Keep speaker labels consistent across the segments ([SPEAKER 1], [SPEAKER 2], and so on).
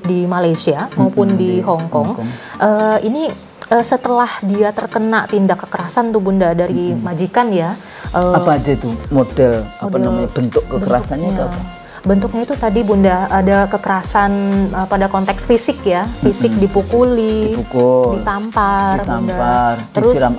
[SPEAKER 1] di Malaysia maupun di Hong Kong. Ini setelah dia terkena tindak kekerasan tuh Bunda dari majikan ya.
[SPEAKER 2] Apa aja itu model apa namanya bentuk kekerasannya itu apa?
[SPEAKER 1] Bentuknya itu tadi Bunda ada kekerasan pada konteks fisik ya, fisik dipukul, ditampar, Bunda. Terus disiram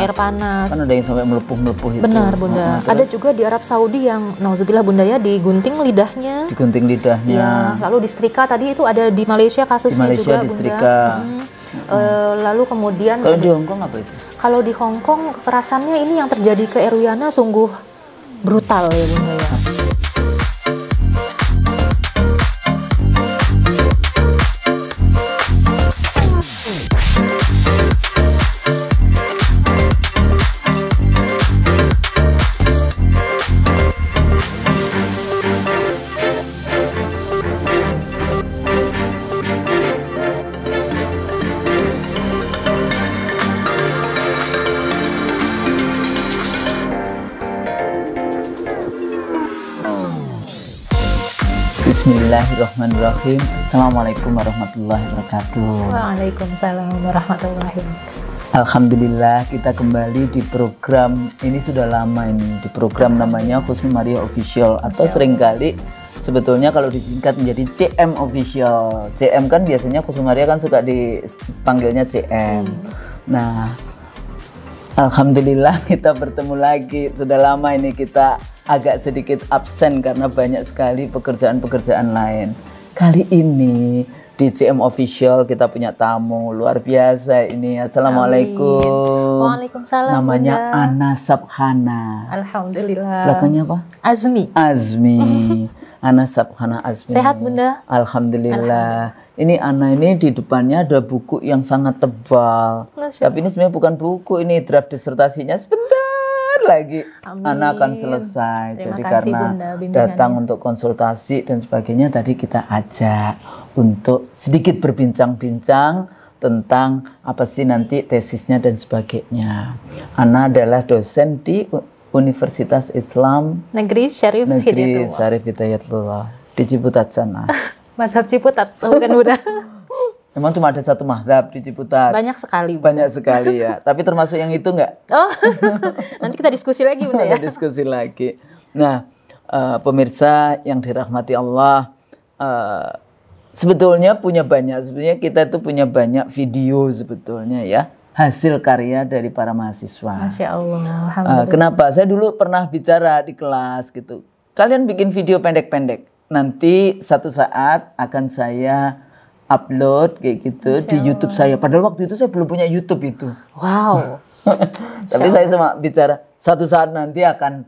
[SPEAKER 1] air panas.
[SPEAKER 2] Kan ada yang sampai melepuh-melepuh itu.
[SPEAKER 1] Benar Bunda. Ada juga di Arab Saudi yang nauzubillah Bunda ya digunting lidahnya.
[SPEAKER 2] Digunting lidahnya.
[SPEAKER 1] Ya, lalu disetrika tadi itu ada di Malaysia kasusnya
[SPEAKER 2] di Malaysia
[SPEAKER 1] juga
[SPEAKER 2] disetrika.
[SPEAKER 1] Bunda. Lalu kemudian
[SPEAKER 2] kalau di Hong Kong apa itu?
[SPEAKER 1] Kalau di Hong Kong kekerasannya ini yang terjadi ke Eruiana sungguh brutal ya Bunda ya.
[SPEAKER 2] Bismillahirrahmanirrahim. Assalamualaikum warahmatullahi wabarakatuh.
[SPEAKER 1] Waalaikumsalam warahmatullahi wabarakatuh.
[SPEAKER 2] Alhamdulillah kita kembali di program ini sudah lama ini di program namanya Khusnul Maria Official atau seringkali sebetulnya kalau disingkat menjadi CM Official. CM kan biasanya Khusnul Maria kan suka dipanggilnya CM. Nah, alhamdulillah kita bertemu lagi. Sudah lama ini kita agak sedikit absen karena banyak sekali pekerjaan-pekerjaan lain. Kali ini di CM Official kita punya tamu luar biasa ini. Assalamualaikum.
[SPEAKER 1] Waalaikumsalam.
[SPEAKER 2] Namanya
[SPEAKER 1] Bunda.
[SPEAKER 2] Ana Sabhana.
[SPEAKER 1] Alhamdulillah.
[SPEAKER 2] Belakangnya apa?
[SPEAKER 1] Azmi.
[SPEAKER 2] Ana Sabhana Azmi.
[SPEAKER 1] Sehat Bunda?
[SPEAKER 2] Alhamdulillah. Ini Ana ini di depannya ada buku yang sangat tebal. Tapi ini sebenarnya bukan buku, ini draft disertasinya sebentar lagi.
[SPEAKER 1] Amin.
[SPEAKER 2] Ana akan selesai.
[SPEAKER 1] Terima
[SPEAKER 2] Jadi
[SPEAKER 1] kasih,
[SPEAKER 2] karena
[SPEAKER 1] Bunda,
[SPEAKER 2] datang untuk konsultasi dan sebagainya tadi kita ajak untuk sedikit berbincang-bincang tentang apa sih nanti tesisnya dan sebagainya. Ana adalah dosen di Universitas Islam
[SPEAKER 1] Negeri Syarif
[SPEAKER 2] Hidayatullah di Ciputat sana.
[SPEAKER 1] Mazhab Ciputat, tahu kan Bunda?
[SPEAKER 2] Memang cuma ada satu mazhab di Ciputat.
[SPEAKER 1] Banyak sekali.
[SPEAKER 2] Banyak sekali ya. Tapi termasuk yang itu enggak?
[SPEAKER 1] Oh, nanti kita diskusi lagi Bunda ya.
[SPEAKER 2] Diskusi lagi. Nah, pemirsa yang dirahmati Allah, sebetulnya punya banyak. Sebetulnya kita itu punya banyak video sebetulnya ya. Hasil karya dari para mahasiswa.
[SPEAKER 1] Masya Allah. Alhamdulillah.
[SPEAKER 2] Kenapa? Saya dulu pernah bicara di kelas gitu. Kalian bikin video pendek-pendek. Nanti satu saat akan saya upload kayak gitu di YouTube saya. Padahal waktu itu saya belum punya YouTube itu.
[SPEAKER 1] Wow.
[SPEAKER 2] Tapi saya cuma bicara satu saat nanti akan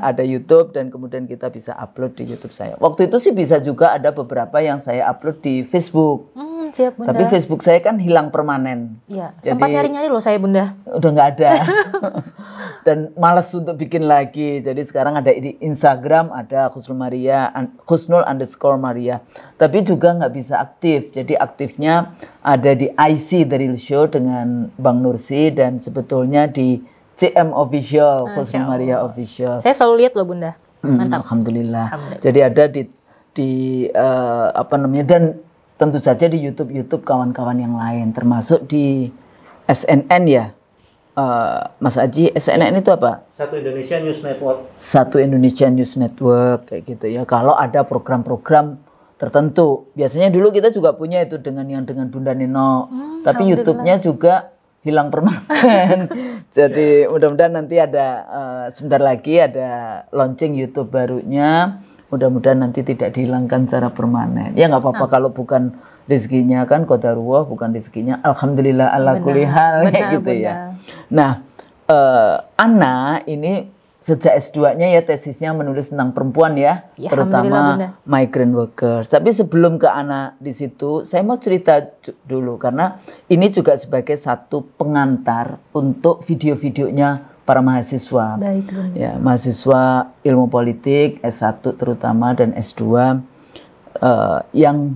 [SPEAKER 2] ada YouTube dan kemudian kita bisa upload di YouTube saya. Waktu itu sih bisa juga ada beberapa yang saya upload di Facebook.
[SPEAKER 1] Siap Bunda.
[SPEAKER 2] Tapi Facebook saya kan hilang permanen.
[SPEAKER 1] Iya. Sempat nyari-nyari loh saya Bunda.
[SPEAKER 2] Udah nggak ada. Dan malas untuk bikin lagi. Jadi sekarang ada di Instagram ada Khusnul_Maria. Tapi juga nggak bisa aktif. Jadi aktifnya ada di IC Daryl Show dengan Bang Nursi dan sebetulnya di CM Official, Khusnul Maria Official.
[SPEAKER 1] Saya selalu lihat loh Bunda. Mantap.
[SPEAKER 2] Alhamdulillah. Jadi ada di apa namanya dan tentu saja di YouTube kawan-kawan yang lain termasuk di SNN ya. Mas Aji, SNN itu apa?
[SPEAKER 3] Satu Indonesia News Network.
[SPEAKER 2] Satu Indonesia News Network kayak gitu ya. Kalau ada program-program tertentu, biasanya dulu kita juga punya itu dengan Bunda Nino. Tapi YouTube-nya juga hilang permanen. Jadi mudah-mudahan nanti ada sebentar lagi ada launching YouTube barunya. Mudah-mudahan nanti tidak dihilangkan secara permanen. Ya nggak apa-apa kalau bukan rezekinya kan qadarullah, bukan rezekinya alhamdulillah ala kulli hal gitu ya. Nah, Ana ini sejak S2-nya ya tesisnya menulis tentang perempuan ya terutama migrant workers. Tapi sebelum ke Ana di situ, saya mau cerita dulu karena ini juga sebagai satu pengantar untuk video-videonya para mahasiswa.
[SPEAKER 1] Baik, Bunda.
[SPEAKER 2] Ya, mahasiswa ilmu politik S1 terutama dan S2 yang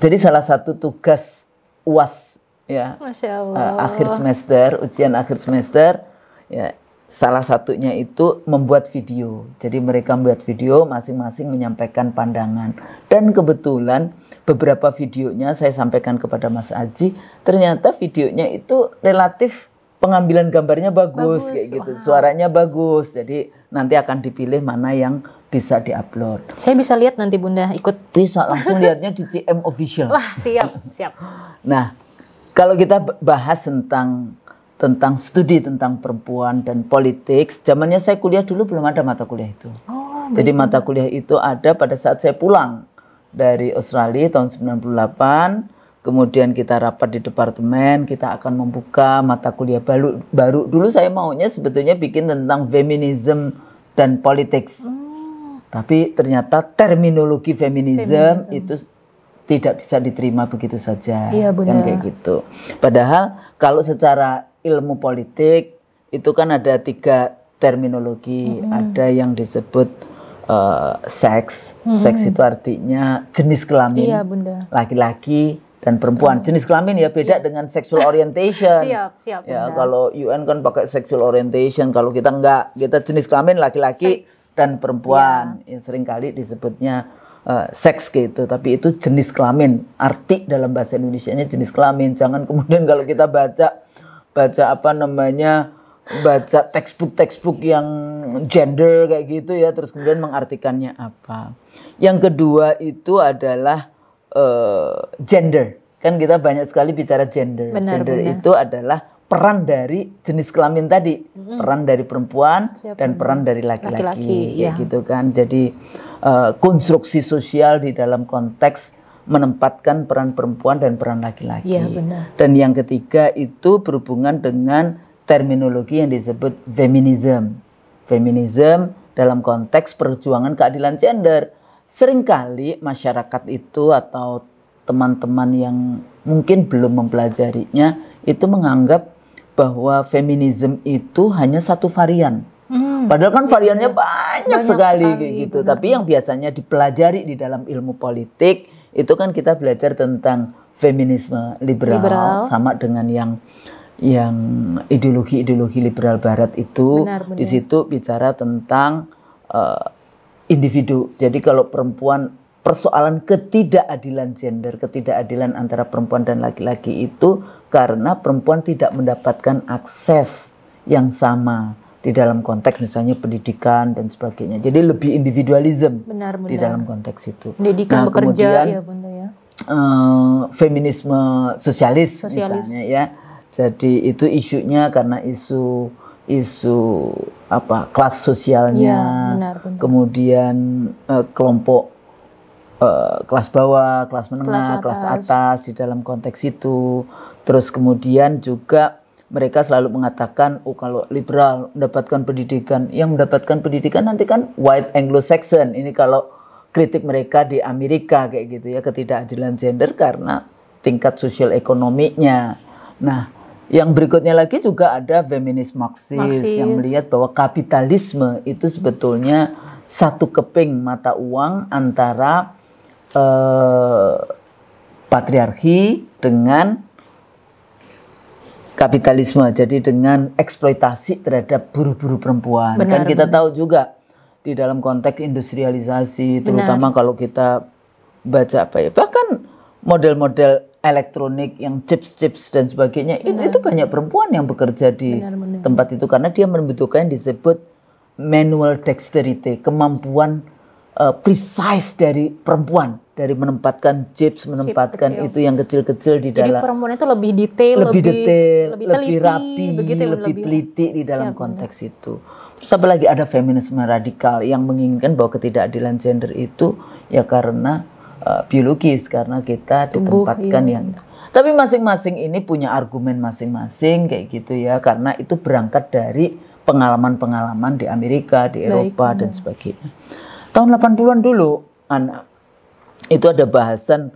[SPEAKER 2] jadi salah satu tugas UAS ya.
[SPEAKER 1] Masya Allah.
[SPEAKER 2] Akhir semester, ujian akhir semester ya. salah satunya itu membuat video. Jadi mereka membuat video masing-masing menyampaikan pandangan. Dan kebetulan beberapa videonya saya sampaikan kepada Mas Aji, ternyata videonya itu relatif pengambilan gambarnya bagus kayak gitu. Suaranya bagus. Jadi nanti akan dipilih mana yang bisa diupload.
[SPEAKER 1] Saya bisa lihat nanti Bunda ikut.
[SPEAKER 2] Bisa langsung lihatnya di CM Official.
[SPEAKER 1] Wah, siap.
[SPEAKER 2] Nah, kalau kita bahas tentang studi tentang perempuan dan politik, zamannya saya kuliah dulu belum ada mata kuliah itu. Jadi mata kuliah itu ada pada saat saya pulang dari Australia tahun 98. Kemudian kita rapat di departemen, kita akan membuka mata kuliah baru. Dulu saya maunya sebetulnya bikin tentang feminism dan politics. Tapi ternyata terminologi feminism itu tidak bisa diterima begitu saja.
[SPEAKER 1] Iya,
[SPEAKER 2] kan kayak gitu. Padahal kalau secara ilmu politik itu kan ada 3 terminologi. Ada yang disebut seks. Seks itu artinya jenis kelamin.
[SPEAKER 1] Iya, Bunda.
[SPEAKER 2] Laki-laki dan perempuan. Jenis kelamin ya beda dengan sexual orientation.
[SPEAKER 1] Siap.
[SPEAKER 2] Ya, kalau UN kan pakai sexual orientation, kalau kita enggak. Kita jenis kelamin laki-laki dan perempuan. Ya, seringkali disebutnya seks gitu, tapi itu jenis kelamin. Arti dalam bahasa Indonesianya jenis kelamin. Jangan kemudian kalau kita baca baca textbook yang gender kayak gitu ya, terus kemudian mengartikannya apa. Yang kedua itu adalah gender. Kan kita banyak sekali bicara gender. Gender itu adalah peran dari jenis kelamin tadi. Peran dari perempuan dan peran dari laki-laki. Kayak gitu kan. Jadi konstruksi sosial di dalam konteks menempatkan peran perempuan dan peran laki-laki. Dan yang ketiga itu berhubungan dengan terminologi yang disebut feminism. Feminism dalam konteks perjuangan keadilan gender. Seringkali masyarakat itu atau teman-teman yang mungkin belum mempelajarinya itu menganggap bahwa feminisme itu hanya satu varian. Padahal kan variannya banyak sekali kayak gitu. Tapi yang biasanya dipelajari di dalam ilmu politik itu kan kita belajar tentang feminisme liberal. Sama dengan yang ideologi liberal barat itu. Di situ bicara tentang individu. Jadi kalau perempuan, persoalan ketidakadilan gender, ketidakadilan antara perempuan dan laki-laki itu karena perempuan tidak mendapatkan akses yang sama di dalam konteks misalnya pendidikan dan sebagainya. Jadi lebih individualisme di dalam konteks itu.
[SPEAKER 1] Pendidikan bekerja, ya Bunda ya.
[SPEAKER 2] Feminisme sosialis misalnya ya. Jadi itu isunya karena isu kelas sosialnya, kemudian kelompok kelas bawah, kelas menengah, kelas atas di dalam konteks itu. Terus kemudian juga mereka selalu mengatakan, oh kalau liberal mendapatkan pendidikan, yang mendapatkan pendidikan nanti kan white Anglo-Saxon. Ini kalau kritik mereka di Amerika kayak gitu ya, ketidakadilan gender karena tingkat sosial ekonominya. Nah, yang berikutnya lagi juga ada feminis Marxis yang melihat bahwa kapitalisme itu sebetulnya satu keping mata uang antara patriarki dengan kapitalisme. Jadi dengan eksploitasi terhadap buruh-buruh perempuan. Kan kita tahu juga di dalam konteks industrialisasi, terutama kalau kita baca bahkan model-model elektronik yang chips dan sebagainya, itu banyak perempuan yang bekerja di tempat itu karena dia membutuhkan yang disebut manual dexterity, kemampuan precise dari perempuan, dari menempatkan chips, menempatkan itu yang kecil-kecil di dalam.
[SPEAKER 1] Jadi perempuan itu lebih detail,
[SPEAKER 2] lebih rapi, lebih teliti di dalam konteks itu. Terus apa lagi, ada feminisme radikal yang menginginkan bahwa ketidakadilan gender itu ya karena biologis, karena kita ditempatkan yang itu. Tapi masing-masing ini punya argumen masing-masing kayak gitu ya, karena itu berangkat dari pengalaman-pengalaman di Amerika, di Eropa dan sebagainya. Tahun 80-an dulu, anak itu ada bahasan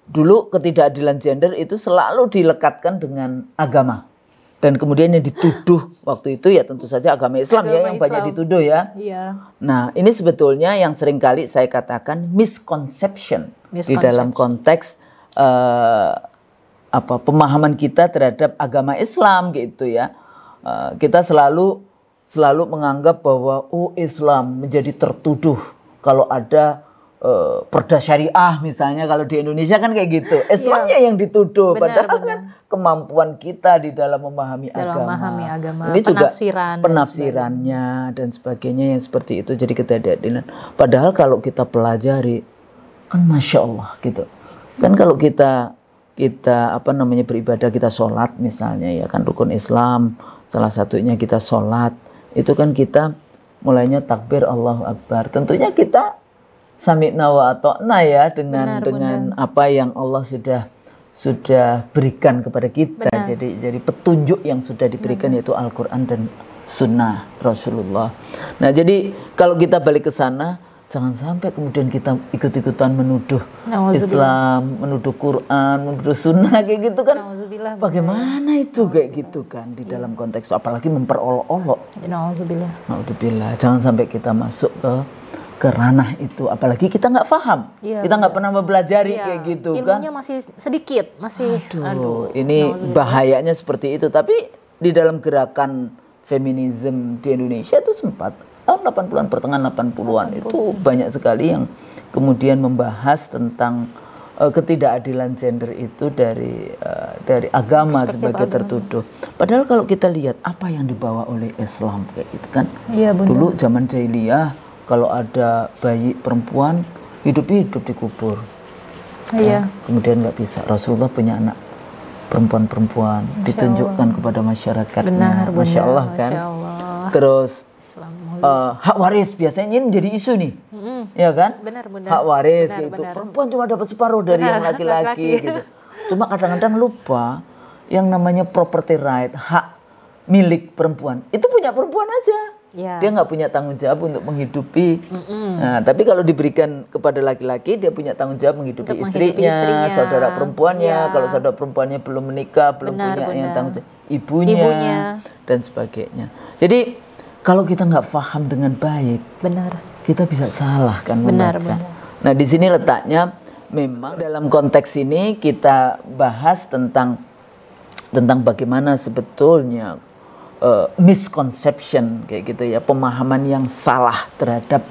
[SPEAKER 2] dulu ketidakadilan gender itu selalu dilekatkan dengan agama. Dan kemudian yang dituduh waktu itu ya tentu saja agama Islam yang banyak dituduh ya. Nah, ini sebetulnya yang seringkali saya katakan misconception di dalam konteks pemahaman kita terhadap agama Islam gitu ya. Kita selalu selalu menganggap bahwa Islam menjadi tertuduh kalau ada perda syariah misalnya, kalau di Indonesia kan kayak gitu. Islamnya yang dituduh, padahal kan kemampuan kita di dalam memahami agama. Ini juga penafsirannya dan sebagainya yang seperti itu, jadi ketidakadilan. Padahal kalau kita pelajari kan Masya Allah gitu. Kan kalau kita beribadah, kita sholat misalnya ya kan, rukun Islam salah satunya kita sholat, itu kan kita mulainya takbir Allahu Akbar. Tentunya kita sami'na wa ata'na ya dengan apa yang Allah sudah berikan kepada kita. Jadi petunjuk yang sudah diberikan yaitu Al-Qur'an dan Sunnah Rasulullah. Nah, jadi kalau kita balik ke sana, jangan sampai kemudian kita ikut-ikutan menuduh Islam, menuduh Quran, menuduh Sunnah kayak gitu kan. Bagaimana itu kayak gitu kan di dalam konteks, apalagi memperolok-olok. Nauzubillah. Jangan sampai kita masuk ke ranah itu, apalagi kita nggak paham, kita nggak pernah mempelajari kayak gitu kan.
[SPEAKER 1] Ilmunya masih sedikit,
[SPEAKER 2] aduh, ini bahayanya seperti itu. Tapi di dalam gerakan feminisme di Indonesia itu sempat tahun 80-an, pertengahan 80-an itu banyak sekali yang kemudian membahas tentang ketidakadilan gender itu dari agama sebagai tertuduh. Padahal kalau kita lihat apa yang dibawa oleh Islam kayak gitu kan. Dulu zaman jahiliyah kalau ada bayi perempuan hidup-hidup dikubur. Kemudian nggak bisa. Rasulullah punya anak perempuan-perempuan, ditunjukkan kepada masyarakatnya. Masya Allah kan. Terus hak waris biasanya ini menjadi isu nih, ya kan? Hak waris gitu. Perempuan cuma dapat separuh dari yang laki-laki gitu. Cuma kadang-kadang lupa yang namanya property right, hak milik perempuan. Itu punya perempuan aja. Dia nggak punya tanggung jawab untuk menghidupi. Nah, tapi kalau diberikan kepada laki-laki, dia punya tanggung jawab menghidupi istrinya, saudara perempuannya. Kalau saudara perempuannya belum menikah, belum punya yang tanggung jawab, ibunya dan sebagainya. Jadi kalau kita nggak paham dengan baik, kita bisa salah kan membaca. Nah, di sini letaknya, memang dalam konteks ini kita bahas tentang bagaimana sebetulnya misconception kayak gitu ya, pemahaman yang salah terhadap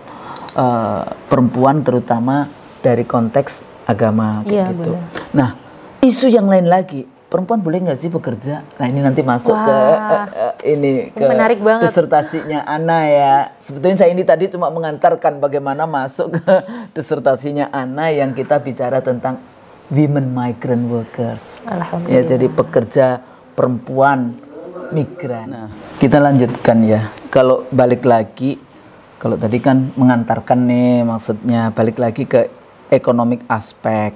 [SPEAKER 2] perempuan, terutama dari konteks agama kayak gitu. Nah, isu yang lain lagi, perempuan boleh nggak sih bekerja? Nah, ini nanti masuk ke
[SPEAKER 1] menarik banget.
[SPEAKER 2] Disertasinya Ana ya. Sebetulnya saya ini tadi cuma mengantarkan bagaimana masuk ke disertasinya Ana yang kita bicara tentang women migrant workers. Ya, jadi pekerja perempuan migran. Nah, kita lanjutkan ya. Kalau balik lagi, kalau tadi kan mengantarkan nih, maksudnya balik lagi ke economic aspek.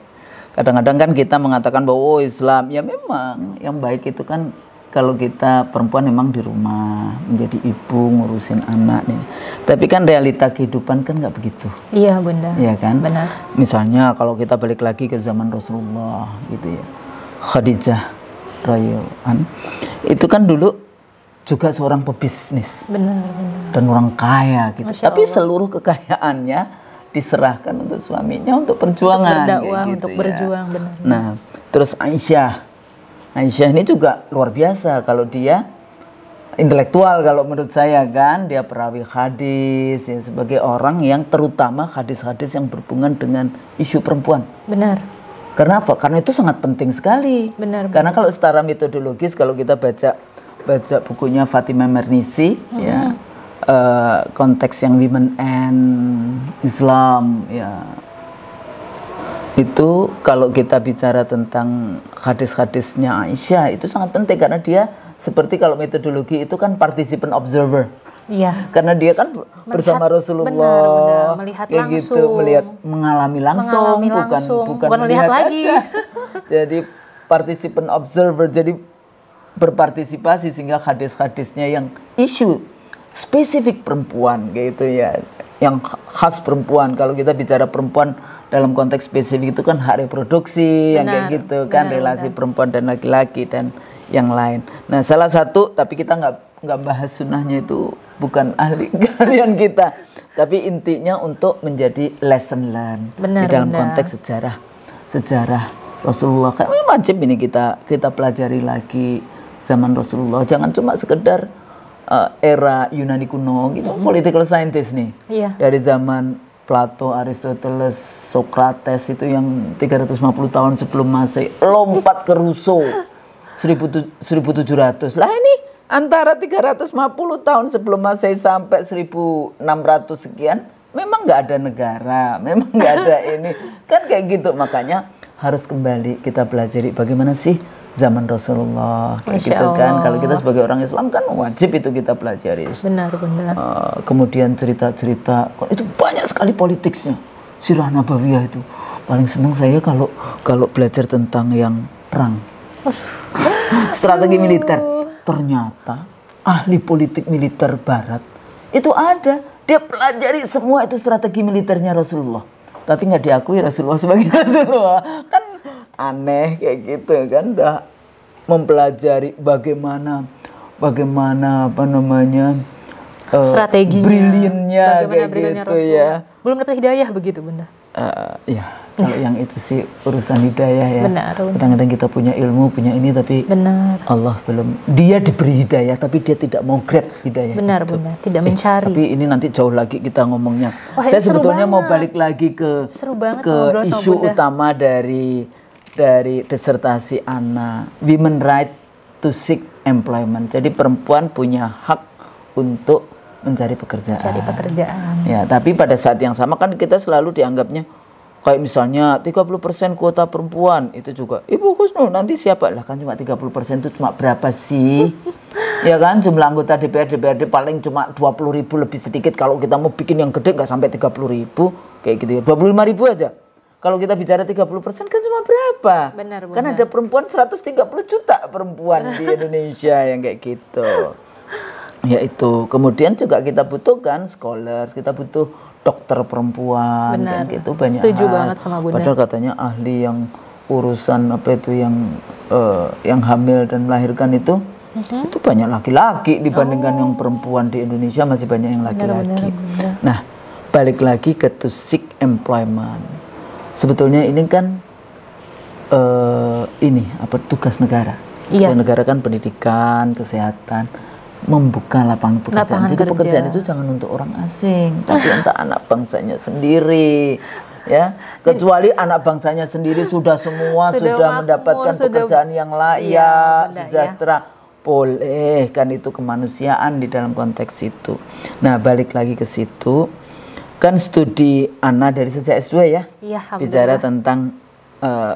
[SPEAKER 2] Kadang-kadang kan kita mengatakan bahwa Islam, ya memang yang baik itu kan kalau kita perempuan memang di rumah menjadi ibu, ngurusin anak nih. Tapi kan realita kehidupan kan nggak begitu.
[SPEAKER 1] Iya, Bunda.
[SPEAKER 2] Iya kan?
[SPEAKER 1] Benar.
[SPEAKER 2] Misalnya kalau kita balik lagi ke zaman Rasulullah gitu ya, Khadijah radhiyallahu, itu kan dulu juga seorang pebisnis.
[SPEAKER 1] Benar.
[SPEAKER 2] Dan orang kaya gitu. Tapi seluruh kekayaannya diserahkan untuk suaminya untuk perjuangan,
[SPEAKER 1] untuk berdakwah,
[SPEAKER 2] gitu
[SPEAKER 1] untuk
[SPEAKER 2] ya.
[SPEAKER 1] berjuang, benar.
[SPEAKER 2] Nah, terus Aisyah ini juga luar biasa kalau dia intelektual, kalau menurut saya kan, dia perawi hadis ya, sebagai orang yang terutama hadis-hadis yang berhubungan dengan isu perempuan.
[SPEAKER 1] Benar.
[SPEAKER 2] Karena apa? Karena itu sangat penting sekali.
[SPEAKER 1] Benar.
[SPEAKER 2] Karena kalau secara metodologis, kalau kita baca bukunya Fatimah Mernissi ya, konteks yang Women and Islam ya, itu kalau kita bicara tentang hadis-hadisnya Aisyah itu sangat penting, karena dia seperti kalau metodologi itu kan participant observer.
[SPEAKER 1] Iya.
[SPEAKER 2] Karena dia kan bersama Rasulullah,
[SPEAKER 1] melihat
[SPEAKER 2] langsung, mengalami langsung, bukan melihat lagi. Jadi participant observer, jadi berpartisipasi sehingga hadis-hadisnya yang isu spesifik perempuan gitu ya, yang khas perempuan. Kalau kita bicara perempuan dalam konteks spesifik itu kan hak reproduksi, yang kayak gitu kan, relasi perempuan dan laki-laki dan yang lain. Nah, salah satu, tapi kita nggak bahas sunnahnya, itu bukan ahli kalian kita, tapi intinya untuk menjadi lesson learn di dalam konteks sejarah Rasulullah. Kan wajib ini kita pelajari lagi zaman Rasulullah. Jangan cuma sekedar era Yunani kuno gitu, political scientist nih. Dari zaman Plato, Aristoteles, Socrates itu yang 350 tahun sebelum Masehi, lompat ke Rousseau 1700. Lah ini antara 350 tahun sebelum Masehi sampai 1600 sekian, memang nggak ada negara, memang nggak ada ini, kan kayak gitu. Makanya harus kembali kita pelajari bagaimana sih zaman Rasulullah, kayak gitu kan. Kalau kita sebagai orang Islam kan wajib itu kita pelajari.
[SPEAKER 1] Benar.
[SPEAKER 2] Kemudian cerita-cerita, itu banyak sekali politiknya. Sirah Nabawiyah itu paling senang saya kalau belajar tentang yang perang, strategi militer. Ternyata ahli politik militer Barat itu ada, dia pelajari semua itu strategi militernya Rasulullah. Tapi nggak diakui Rasulullah sebagai Rasulullah, kan aneh kayak gitu kan. Udah mempelajari bagaimana apa namanya
[SPEAKER 1] strateginya,
[SPEAKER 2] brilliantnya kayak gitu ya.
[SPEAKER 1] Belum dapat hidayah begitu Bunda?
[SPEAKER 2] Ya kalau yang itu sih urusan hidayah ya.
[SPEAKER 1] Benar.
[SPEAKER 2] Kadang-kadang kita punya ilmu, punya ini, tapi Allah belum. Dia diberi hidayah tapi dia tidak mau grab hidayah.
[SPEAKER 1] Benar
[SPEAKER 2] itu.
[SPEAKER 1] Bunda, tidak mencari.
[SPEAKER 2] Tapi ini nanti jauh lagi kita ngomongnya. Saya sebetulnya mau balik lagi ke isu utama dari disertasi Anna, women right to seek employment. Jadi perempuan punya hak untuk mencari pekerjaan. Ya, tapi pada saat yang sama kan kita selalu dianggapnya kayak misalnya 30% kuota perempuan, itu juga Ibu Husnul nanti siapa? Lah kan cuma 30% itu cuma berapa sih? Ya kan jumlah anggota DPRD paling cuma 20.000 lebih sedikit. Kalau kita mau bikin yang gede nggak sampai 30.000 kayak gitu ya, 25.000 aja. Kalau kita bicara 30% kan cuma berapa?
[SPEAKER 1] Benar.
[SPEAKER 2] Kan ada perempuan 130 juta perempuan di Indonesia yang kayak gitu. Ya itu. Kemudian juga kita butuhkan scholars, kita butuh dokter perempuan.
[SPEAKER 1] Benar.
[SPEAKER 2] Kan gitu banyak.
[SPEAKER 1] Setuju banget sama Bunda.
[SPEAKER 2] Padahal katanya ahli yang urusan apa itu yang hamil dan melahirkan itu banyak laki-laki dibandingkan yang perempuan. Di Indonesia masih banyak yang laki-laki. Nah, balik lagi ke to seek employment. Sebetulnya ini kan tugas negara. Tugas negara kan pendidikan, kesehatan, membuka lapangan pekerjaan. Jadi pekerjaan itu jangan untuk orang asing, tapi untuk anak bangsanya sendiri. Ya, kecuali anak bangsanya sendiri sudah mendapatkan pekerjaan yang layak, sejahtera, boleh kan, itu kemanusiaan di dalam konteks itu. Nah, balik lagi ke situ. Kan studi Anna dari sejak S2 ya, bicara tentang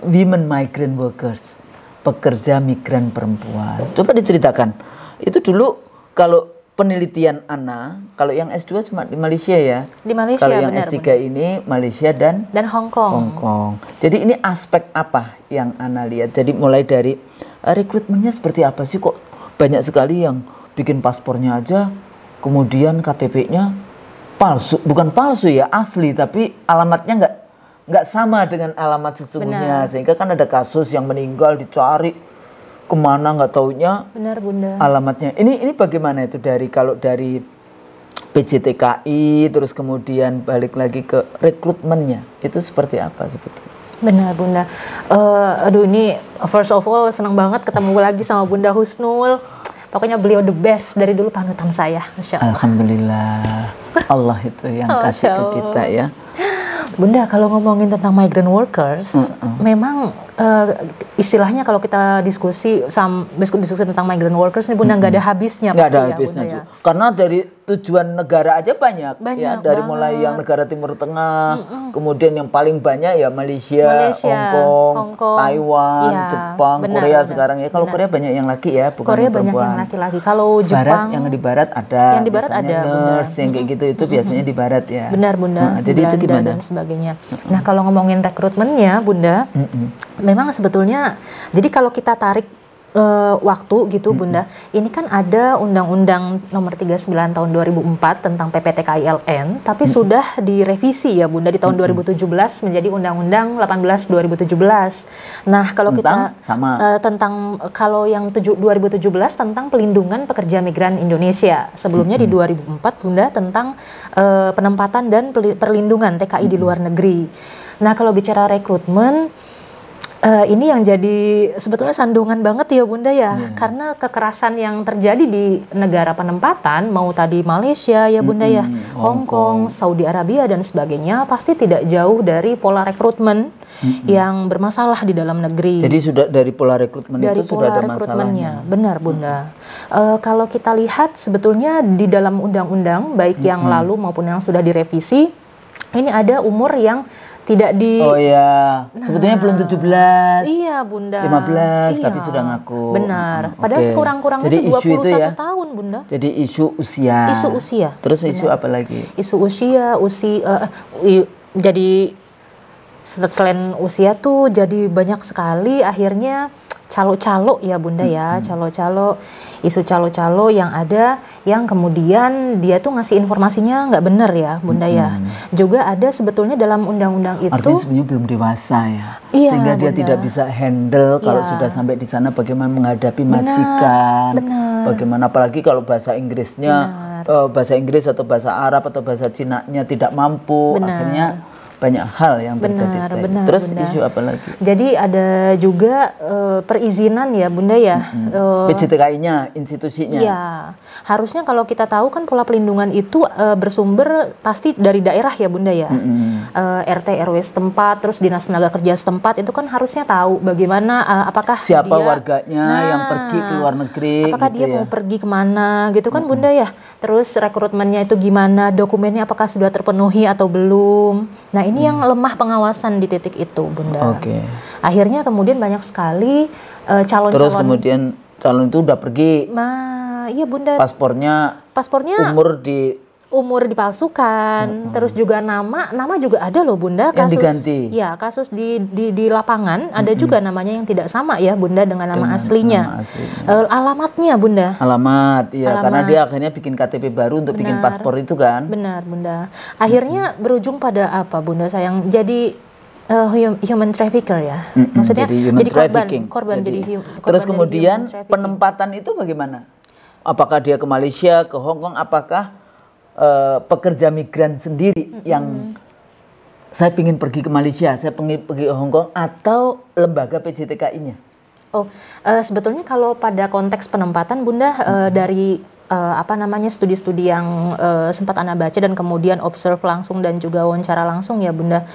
[SPEAKER 2] women migrant workers, pekerja migran perempuan. Coba diceritakan, itu dulu kalau penelitian Anna, kalau yang S2 cuma di Malaysia ya.
[SPEAKER 1] Di Malaysia,
[SPEAKER 2] kalau yang S3 ini Malaysia dan
[SPEAKER 1] Hong Kong.
[SPEAKER 2] Jadi ini aspek apa yang Anna lihat? Jadi mulai dari rekrutmennya seperti apa sih, kok banyak sekali yang bikin paspornya aja, kemudian KTP-nya palsu, bukan palsu ya, asli, tapi alamatnya nggak sama dengan alamat sesungguhnya. Sehingga kan ada kasus yang meninggal dicari kemana nggak taunya.
[SPEAKER 1] Benar Bunda.
[SPEAKER 2] Alamatnya. Ini bagaimana itu kalau dari PJTKI terus kemudian balik lagi ke rekrutmennya, itu seperti apa sebetulnya?
[SPEAKER 1] Benar Bunda. Ini first of all senang banget ketemu lagi sama Bunda Husnul. Pokoknya beliau the best, dari dulu panutan saya, Masya Allah.
[SPEAKER 2] Alhamdulillah, Allah itu yang kasih ke kita ya.
[SPEAKER 1] Bunda, kalau ngomongin tentang migrant workers, memang istilahnya kalau kita diskusi tentang migrant workers ini Bunda nggak ada habisnya.
[SPEAKER 2] Nggak ada habisnya ya. Karena dari tujuan negara aja banyak ya, dari mulai yang negara Timur Tengah, kemudian yang paling banyak ya Malaysia, Hong Kong, Taiwan, ya, Jepang, Korea sekarang ya. Kalau Korea banyak yang laki ya, bukan
[SPEAKER 1] Korea
[SPEAKER 2] perempuan.
[SPEAKER 1] Banyak yang laki-laki. Kalau Jepang,
[SPEAKER 2] yang di barat ada,
[SPEAKER 1] yang di barat ada,
[SPEAKER 2] nurse yang kayak gitu, itu biasanya di barat ya.
[SPEAKER 1] Benar Bunda.
[SPEAKER 2] Jadi itu gimana?
[SPEAKER 1] Dan sebagainya. Nah, kalau ngomongin rekrutmennya Bunda, memang sebetulnya, jadi kalau kita tarik waktu gitu Bunda, ini kan ada Undang-Undang Nomor 39 Tahun 2004 tentang PPTKILN, tapi sudah direvisi ya Bunda di tahun 2017 menjadi Undang-Undang 18 2017. Nah, kalau tentang kalau yang 2017 tentang pelindungan pekerja migran Indonesia. Sebelumnya di 2004 Bunda tentang penempatan dan perlindungan TKI di luar negeri. Nah, kalau bicara rekrutmen, Ini yang jadi sebetulnya sandungan banget ya Bunda ya, karena kekerasan yang terjadi di negara penempatan, mau tadi Malaysia ya Bunda ya, Hong Kong, Saudi Arabia dan sebagainya, pasti tidak jauh dari pola rekrutmen yang bermasalah di dalam negeri.
[SPEAKER 2] Jadi sudah dari pola rekrutmen itu sudah ada masalahnya.
[SPEAKER 1] Benar Bunda. Kalau kita lihat sebetulnya di dalam undang-undang baik yang lalu maupun yang sudah direvisi, ini ada umur yang tidak di...
[SPEAKER 2] Oh ya, sebetulnya belum 17.
[SPEAKER 1] Iya Bunda.
[SPEAKER 2] 15 tapi sudah ngaku.
[SPEAKER 1] Benar. Padahal sekurang-kurangnya itu 21 tahun Bunda.
[SPEAKER 2] Jadi isu usia.
[SPEAKER 1] Isu usia.
[SPEAKER 2] Terus isu apa lagi?
[SPEAKER 1] Isu usia, jadi selain usia tuh jadi banyak sekali akhirnya calo-calo ya Bunda ya, calo-calo, isu calo-calo yang ada yang kemudian dia tuh ngasih informasinya nggak benar ya Bunda ya. Juga ada sebetulnya dalam undang-undang itu.
[SPEAKER 2] Artinya sebenarnya belum dewasa ya, sehingga dia tidak bisa handle kalau sudah sampai di sana bagaimana menghadapi majikan, bagaimana apalagi kalau bahasa Inggrisnya, bahasa Inggris atau bahasa Arab atau bahasa Cinanya tidak mampu, akhirnya banyak hal yang terjadi. Terus Bunda. Isu apa lagi?
[SPEAKER 1] Jadi ada juga perizinan ya Bunda ya.
[SPEAKER 2] PJTKI-nya, institusinya.
[SPEAKER 1] Iya, harusnya kalau kita tahu kan pola pelindungan itu bersumber pasti dari daerah ya Bunda ya. RT RW setempat, terus dinas tenaga kerja setempat itu kan harusnya tahu bagaimana apakah
[SPEAKER 2] siapa warganya yang pergi ke luar negeri.
[SPEAKER 1] Apakah
[SPEAKER 2] gitu
[SPEAKER 1] dia mau pergi kemana gitu kan Bunda ya. Terus rekrutmennya itu gimana, dokumennya apakah sudah terpenuhi atau belum. Nah ini yang lemah pengawasan di titik itu Bunda. Akhirnya kemudian banyak sekali calon-calon.
[SPEAKER 2] Terus kemudian calon itu udah pergi.
[SPEAKER 1] Nah, iya Bunda.
[SPEAKER 2] Paspornya
[SPEAKER 1] umur dipalsukan, terus juga nama juga ada loh Bunda, kasus
[SPEAKER 2] yang diganti.
[SPEAKER 1] Ya, kasus di lapangan ada juga namanya yang tidak sama ya Bunda dengan nama aslinya. Alamatnya Bunda.
[SPEAKER 2] Alamat, iya, karena dia akhirnya bikin KTP baru untuk bikin paspor itu kan.
[SPEAKER 1] Benar Bunda. Akhirnya berujung pada apa Bunda sayang? Jadi human trafficker ya. Maksudnya jadi korban jadi
[SPEAKER 2] terus kemudian penempatan itu bagaimana? Apakah dia ke Malaysia, ke Hong Kong, apakah pekerja migran sendiri yang saya ingin pergi ke Malaysia, saya ingin pergi ke Hong Kong, atau lembaga PJTKI-nya?
[SPEAKER 1] Sebetulnya kalau pada konteks penempatan Bunda dari studi-studi yang sempat Anda baca dan kemudian observe langsung dan juga wawancara langsung ya Bunda,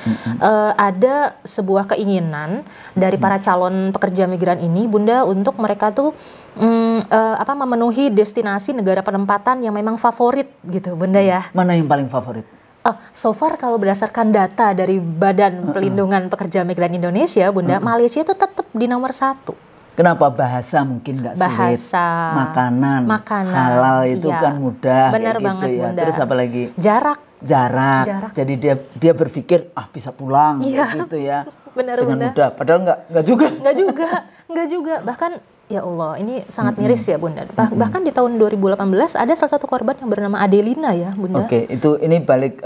[SPEAKER 1] ada sebuah keinginan dari para calon pekerja migran ini Bunda untuk mereka tuh memenuhi destinasi negara penempatan yang memang favorit gitu Bunda ya.
[SPEAKER 2] Mana yang paling favorit?
[SPEAKER 1] So far kalau berdasarkan data dari Badan Pelindungan Pekerja Migran Indonesia Bunda, Malaysia itu tetap di nomor 1.
[SPEAKER 2] Kenapa? Bahasa mungkin nggak sulit. Makanan halal itu kan mudah.
[SPEAKER 1] Benar banget
[SPEAKER 2] ya.
[SPEAKER 1] Bunda.
[SPEAKER 2] Terus apa lagi?
[SPEAKER 1] Jarak.
[SPEAKER 2] Jadi dia berpikir bisa pulang gitu ya.
[SPEAKER 1] Benar
[SPEAKER 2] dengan
[SPEAKER 1] Bunda.
[SPEAKER 2] mudah. Padahal nggak juga.
[SPEAKER 1] Bahkan ya Allah ini sangat miris ya Bunda. Bahkan di tahun 2018 ada salah satu korban yang bernama Adelina ya Bunda.
[SPEAKER 2] Ini balik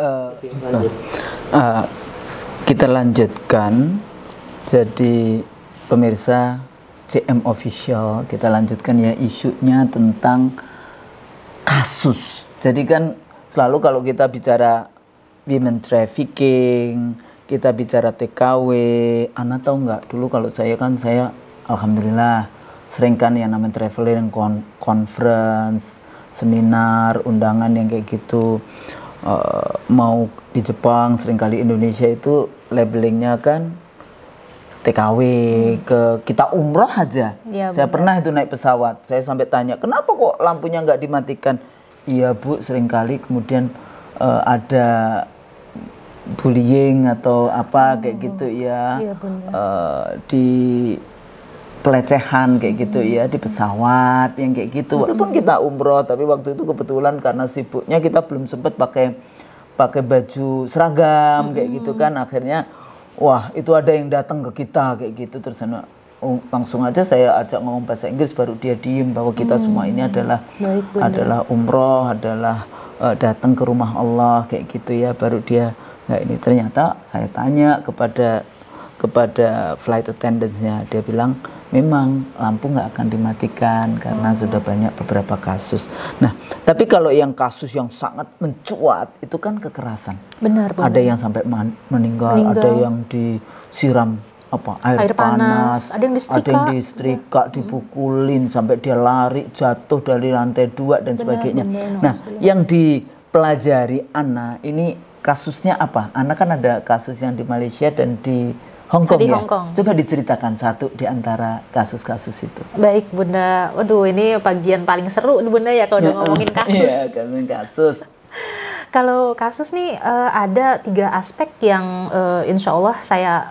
[SPEAKER 2] kita lanjutkan. Jadi pemirsa CM Official, kita lanjutkan ya isunya tentang kasus. Jadi kan selalu kalau kita bicara women trafficking, kita bicara TKW, Ana tahu nggak dulu kalau saya alhamdulillah sering kan yang namanya traveling, conference, seminar, undangan yang kayak gitu. Mau di Jepang, seringkali Indonesia itu labelingnya kan TKW, kita umroh aja. Ya, saya pernah itu naik pesawat, saya sampai tanya, kenapa kok lampunya nggak dimatikan? Iya Bu, seringkali kemudian ada bullying atau apa kayak gitu ya, di pelecehan kayak gitu ya, di pesawat yang kayak gitu. Walaupun kita umroh, tapi waktu itu kebetulan karena sibuknya kita belum sempat pakai baju seragam kayak gitu kan, akhirnya wah itu ada yang datang ke kita kayak gitu, terus langsung aja saya ajak ngomong bahasa Inggris, baru dia diem bahwa kita semua ini adalah umroh, adalah datang ke rumah Allah kayak gitu ya, baru dia ini. Ternyata saya tanya kepada flight attendants-nya, dia bilang memang lampu nggak akan dimatikan karena sudah banyak beberapa kasus. Nah, tapi kalau yang kasus yang sangat mencuat itu kan kekerasan.
[SPEAKER 1] Benar.
[SPEAKER 2] Ada yang sampai meninggal, ada yang disiram air panas,
[SPEAKER 1] ada yang
[SPEAKER 2] disetrika, dipukulin sampai dia lari jatuh dari lantai 2 dan sebagainya. Nah, yang dipelajari Ana ini kasusnya apa? Ana kan ada kasus yang di Malaysia dan di Hongkong ya. Coba diceritakan satu di antara kasus-kasus itu.
[SPEAKER 1] Baik Bunda, waduh ini bagian paling seru Bunda ya kalau udah ngomongin kasus.
[SPEAKER 2] Iya, ngomongin kasus.
[SPEAKER 1] Kalau kasus nih ada 3 aspek yang insya Allah saya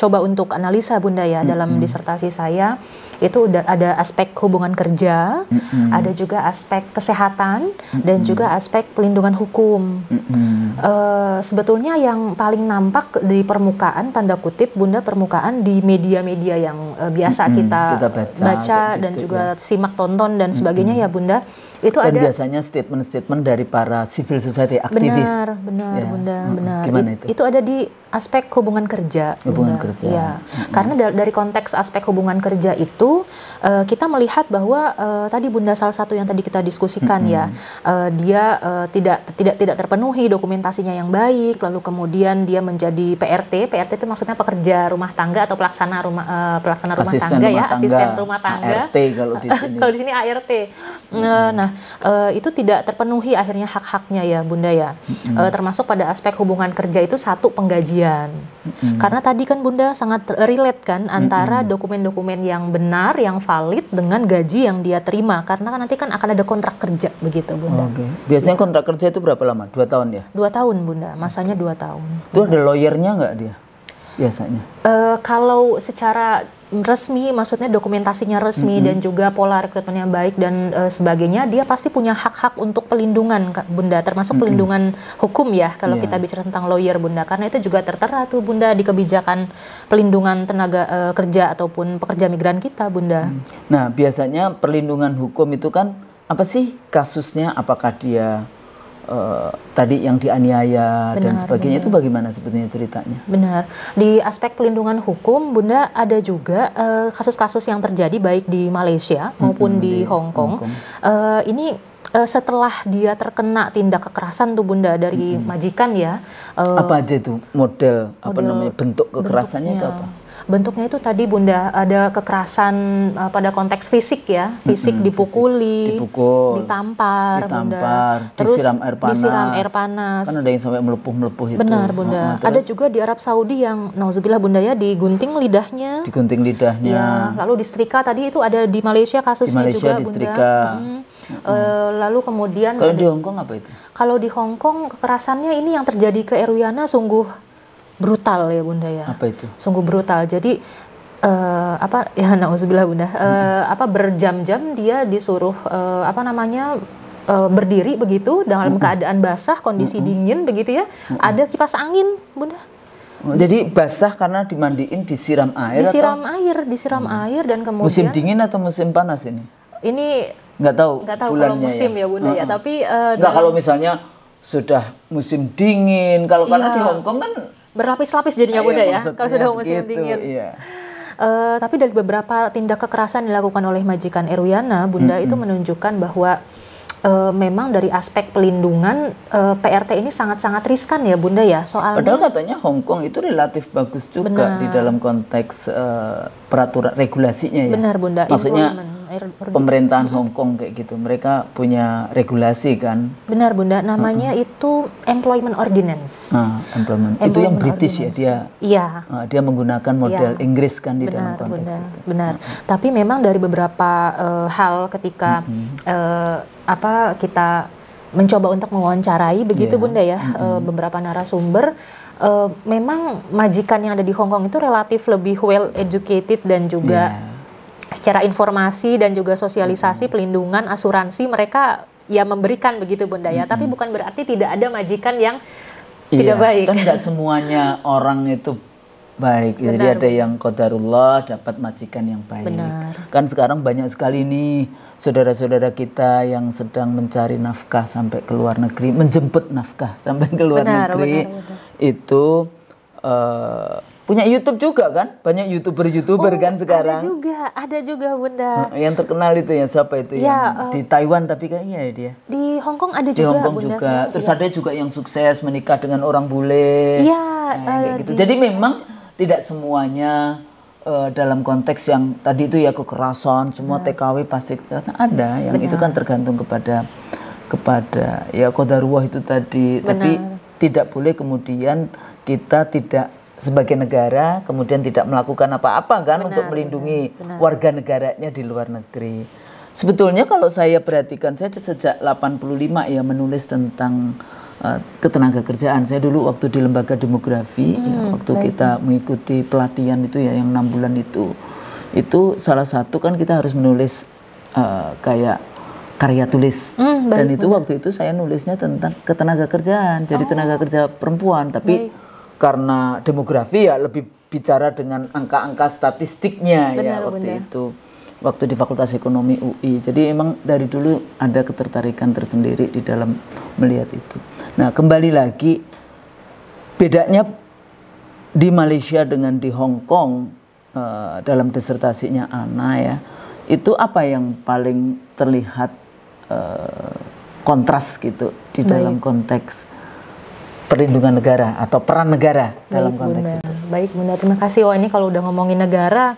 [SPEAKER 1] coba untuk analisa Bunda ya dalam disertasi saya. Itu ada aspek hubungan kerja, ada juga aspek kesehatan, dan juga aspek pelindungan hukum. Sebetulnya yang paling nampak di permukaan, tanda kutip Bunda, permukaan di media-media yang biasa kita baca dan gitu, juga simak, tonton dan sebagainya ya Bunda. Itu
[SPEAKER 2] dan
[SPEAKER 1] ada
[SPEAKER 2] biasanya statement-statement dari para civil society aktivis.
[SPEAKER 1] Benar ya. Bunda, benar.
[SPEAKER 2] Gimana itu?
[SPEAKER 1] Itu ada di aspek hubungan kerja.
[SPEAKER 2] Hubungan kerja.
[SPEAKER 1] Ya. Karena dari konteks aspek hubungan kerja itu kita melihat bahwa tadi Bunda salah satu yang tadi kita diskusikan ya, dia tidak terpenuhi dokumentasinya yang baik, lalu kemudian dia menjadi PRT. PRT itu maksudnya pekerja rumah tangga atau pelaksana rumah tangga ya, asisten rumah tangga.
[SPEAKER 2] ART kalau di sini.
[SPEAKER 1] Kalau di sini ART. Nah, itu tidak terpenuhi akhirnya hak-haknya ya Bunda ya. Termasuk pada aspek hubungan kerja itu satu penggajian. Karena tadi kan Bunda sangat relate kan antara dokumen-dokumen yang benar, yang valid dengan gaji yang dia terima. Karena kan nanti kan akan ada kontrak kerja begitu Bunda.
[SPEAKER 2] Biasanya kontrak kerja itu berapa lama? 2 tahun ya?
[SPEAKER 1] 2 tahun Bunda, masanya 2 tahun.
[SPEAKER 2] Itu ada lawyernya nggak dia biasanya?
[SPEAKER 1] Kalau secara resmi, maksudnya dokumentasinya resmi dan juga pola rekrutmennya baik dan sebagainya, dia pasti punya hak-hak untuk pelindungan Bunda, termasuk pelindungan hukum ya kalau kita bicara tentang lawyer Bunda, karena itu juga tertera tuh Bunda di kebijakan pelindungan tenaga kerja ataupun pekerja migran kita Bunda.
[SPEAKER 2] Nah biasanya perlindungan hukum itu kan apa sih kasusnya? Apakah dia tadi yang dianiaya dan sebagainya, itu bagaimana sebetulnya ceritanya?
[SPEAKER 1] Benar. Di aspek pelindungan hukum Bunda ada juga kasus-kasus yang terjadi baik di Malaysia maupun di Hong Kong. Ini setelah dia terkena tindak kekerasan tuh Bunda dari majikan ya.
[SPEAKER 2] Apa aja itu model bentuk kekerasannya itu apa?
[SPEAKER 1] Bentuknya itu tadi Bunda ada kekerasan pada konteks fisik ya, fisik dipukuli, ditampar Bunda, terus disiram air panas.
[SPEAKER 2] Kan ada yang sampai melepuh-melepuh itu.
[SPEAKER 1] Benar Bunda. Ada juga di Arab Saudi yang nauzubillah Bunda ya, digunting lidahnya. Ya, lalu disetrika, tadi itu ada di Malaysia kasusnya juga Bunda. Lalu kemudian
[SPEAKER 2] kalau di Hong Kong apa itu?
[SPEAKER 1] Kalau di Hong Kong kekerasannya ini yang terjadi ke Eruiana sungguh brutal ya Bunda ya.
[SPEAKER 2] Apa itu?
[SPEAKER 1] Sungguh brutal. Jadi nauzubillah Bunda, berjam-jam dia disuruh berdiri begitu dalam keadaan basah, kondisi dingin begitu ya. Ada kipas angin Bunda.
[SPEAKER 2] Jadi basah karena dimandiin, disiram air
[SPEAKER 1] disiram air dan kemudian
[SPEAKER 2] musim dingin atau musim panas ini?
[SPEAKER 1] Ini
[SPEAKER 2] nggak tahu
[SPEAKER 1] kalau musim ya Bunda ya, tapi
[SPEAKER 2] kalau misalnya sudah musim dingin, kalau karena di Hong Kong kan
[SPEAKER 1] berlapis-lapis jadinya Bunda ya kalau sudah musim dingin.
[SPEAKER 2] Iya.
[SPEAKER 1] Tapi dari beberapa tindak kekerasan dilakukan oleh majikan Eruiana Bunda itu menunjukkan bahwa memang dari aspek pelindungan PRT ini sangat-sangat riskan ya Bunda ya. Soalnya
[SPEAKER 2] padahal katanya Hong Kong itu relatif bagus juga di dalam konteks peraturan regulasinya ya.
[SPEAKER 1] Benar Bunda.
[SPEAKER 2] Maksudnya pemerintahan Hong Kong kayak gitu, mereka punya regulasi kan.
[SPEAKER 1] Benar Bunda, namanya itu Employment Ordinance.
[SPEAKER 2] Itu yang British ya dia.
[SPEAKER 1] Iya.
[SPEAKER 2] Dia menggunakan model Inggris kan di dalam konteks
[SPEAKER 1] Bunda.
[SPEAKER 2] itu.
[SPEAKER 1] Benar. Tapi memang dari beberapa hal ketika kita mencoba untuk mewawancarai begitu Bunda ya, beberapa narasumber, memang majikan yang ada di Hong Kong itu relatif lebih well educated dan juga secara informasi dan juga sosialisasi pelindungan asuransi mereka ya memberikan begitu Bunda ya. Tapi bukan berarti tidak ada majikan yang tidak baik.
[SPEAKER 2] Kan tidak semuanya orang itu baik. Jadi ada yang qadarullah dapat majikan yang baik. Kan sekarang banyak sekali nih saudara-saudara kita yang sedang mencari nafkah sampai ke luar negeri, menjemput nafkah sampai ke luar negeri. Itu punya YouTube juga kan? Banyak YouTuber kan sekarang.
[SPEAKER 1] Ada juga Bunda.
[SPEAKER 2] Yang terkenal itu ya siapa itu yang di Taiwan tapi kayaknya dia.
[SPEAKER 1] Di Hong Kong ada juga.
[SPEAKER 2] Di Hong Kong
[SPEAKER 1] Bunda
[SPEAKER 2] juga. Terus ada juga yang sukses menikah dengan orang bule.
[SPEAKER 1] Iya.
[SPEAKER 2] Kayak gitu. Jadi memang tidak semuanya dalam konteks yang tadi itu ya kekerasan, semua TKW pasti kekerasan, ada yang itu kan tergantung kepada ya qadarullah itu tadi. Tapi tidak boleh kemudian kita tidak sebagai negara kemudian tidak melakukan apa-apa kan untuk melindungi warga negaranya di luar negeri. Sebetulnya kalau saya perhatikan, saya sejak 85 ya menulis tentang ketenaga kerjaan. Saya dulu waktu di lembaga demografi, waktu kita mengikuti pelatihan itu ya yang 6 bulan itu salah satu kan kita harus menulis kayak karya tulis. Dan itu waktu itu saya nulisnya tentang ketenaga kerjaan, jadi tenaga kerja perempuan. Tapi karena demografi ya lebih bicara dengan angka-angka statistiknya ya waktu itu. Waktu di Fakultas Ekonomi UI. Jadi emang dari dulu ada ketertarikan tersendiri di dalam melihat itu. Nah, kembali lagi bedanya di Malaysia dengan di Hong Kong dalam disertasinya Ana ya, itu apa yang paling terlihat kontras gitu di dalam konteks perlindungan negara atau peran negara dalam konteks itu.
[SPEAKER 1] Baik Bunda, terima kasih. Wah, ini kalau udah ngomongin negara,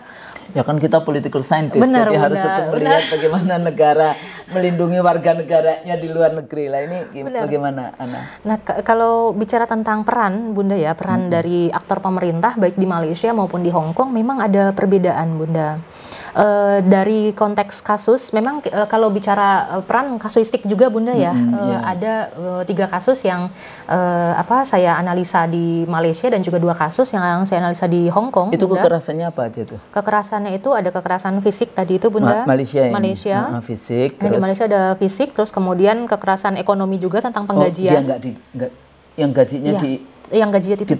[SPEAKER 2] ya kan kita political scientist, jadi harus tetap melihat bagaimana negara melindungi warga negaranya di luar negeri lah. Ini bagaimana, Ana?
[SPEAKER 1] Nah, kalau bicara tentang peran, Bunda ya, peran dari aktor pemerintah baik di Malaysia maupun di Hong Kong memang ada perbedaan, Bunda. Dari konteks kasus, memang kalau bicara peran kasuistik juga Bunda ya, ada 3 kasus yang saya analisa di Malaysia dan juga 2 kasus yang saya analisa di Hong Kong.
[SPEAKER 2] Itu Bunda. Kekerasannya apa aja tuh?
[SPEAKER 1] Kekerasannya itu ada kekerasan fisik tadi itu Bunda. Malaysia.
[SPEAKER 2] Fisik.
[SPEAKER 1] Di Malaysia ada fisik, terus kemudian kekerasan ekonomi juga tentang penggajian.
[SPEAKER 2] Yang gajinya
[SPEAKER 1] yang gajinya itu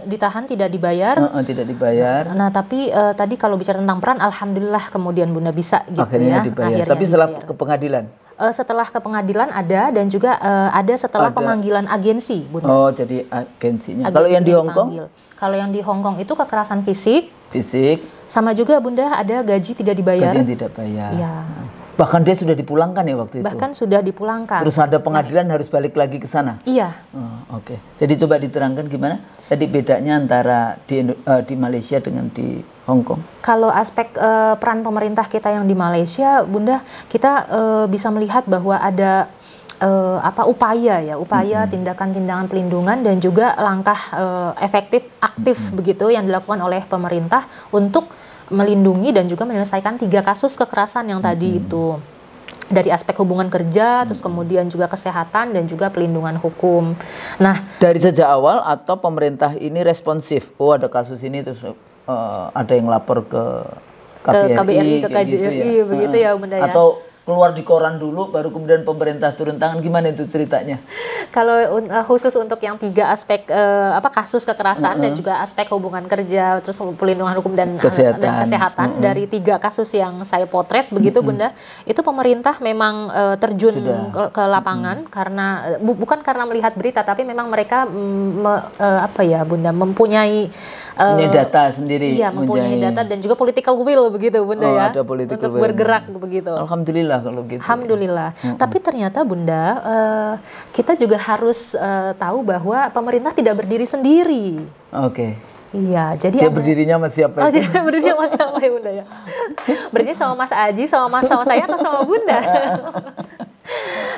[SPEAKER 1] ditahan, tidak dibayar.
[SPEAKER 2] Tidak dibayar.
[SPEAKER 1] Nah, tapi tadi kalau bicara tentang peran, alhamdulillah kemudian Bunda bisa gitu
[SPEAKER 2] akhirnya
[SPEAKER 1] ya.
[SPEAKER 2] Dibayar. Akhirnya tapi setelah ke pengadilan?
[SPEAKER 1] Setelah ke pengadilan ada, dan juga ada setelah pemanggilan agensi, Bunda.
[SPEAKER 2] Oh, jadi agensinya. Kalau yang di Hong Kong?
[SPEAKER 1] Kalau yang di Hong Kong itu kekerasan fisik. Sama juga Bunda ada gaji tidak dibayar.
[SPEAKER 2] Gaji tidak bayar.
[SPEAKER 1] Ya.
[SPEAKER 2] Bahkan dia sudah dipulangkan ya waktu itu?
[SPEAKER 1] Bahkan sudah dipulangkan.
[SPEAKER 2] Terus ada pengadilan harus balik lagi ke sana?
[SPEAKER 1] Iya.
[SPEAKER 2] Oke. Jadi coba diterangkan gimana tadi bedanya antara di Malaysia dengan di Hong Kong?
[SPEAKER 1] Kalau aspek peran pemerintah kita yang di Malaysia, Bunda, kita bisa melihat bahwa ada upaya tindakan-tindakan pelindungan dan juga langkah efektif, aktif begitu yang dilakukan oleh pemerintah untuk melindungi dan juga menyelesaikan 3 kasus kekerasan yang tadi itu. Dari aspek hubungan kerja, terus kemudian juga kesehatan dan juga pelindungan hukum. Nah,
[SPEAKER 2] dari sejak awal atau pemerintah ini responsif? Oh, ada kasus ini terus ada yang lapor ke KBRI,
[SPEAKER 1] ke KJRI gitu ya? Begitu ya Bunda ya.
[SPEAKER 2] Atau keluar di koran dulu baru kemudian pemerintah turun tangan, gimana itu ceritanya?
[SPEAKER 1] Kalau khusus untuk yang 3 aspek kasus kekerasan dan juga aspek hubungan kerja, terus pelindungan hukum dan kesehatan dari 3 kasus yang saya potret begitu Bunda, itu pemerintah memang terjun ke lapangan karena bukan karena melihat berita, tapi memang mereka Bunda mempunyai
[SPEAKER 2] data sendiri.
[SPEAKER 1] Iya, mempunyai data dan juga political will begitu Bunda ya.
[SPEAKER 2] Ada political
[SPEAKER 1] untuk
[SPEAKER 2] will.
[SPEAKER 1] Bergerak begitu.
[SPEAKER 2] Alhamdulillah kalau gitu.
[SPEAKER 1] Alhamdulillah. Tapi ternyata Bunda, kita juga harus tahu bahwa pemerintah tidak berdiri sendiri.
[SPEAKER 2] Oke.
[SPEAKER 1] Iya, jadi
[SPEAKER 2] dia berdirinya sama siapa?
[SPEAKER 1] Berdirinya sama siapa ya Bunda ya? Berdirinya sama Mas Aji, sama saya atau sama Bunda?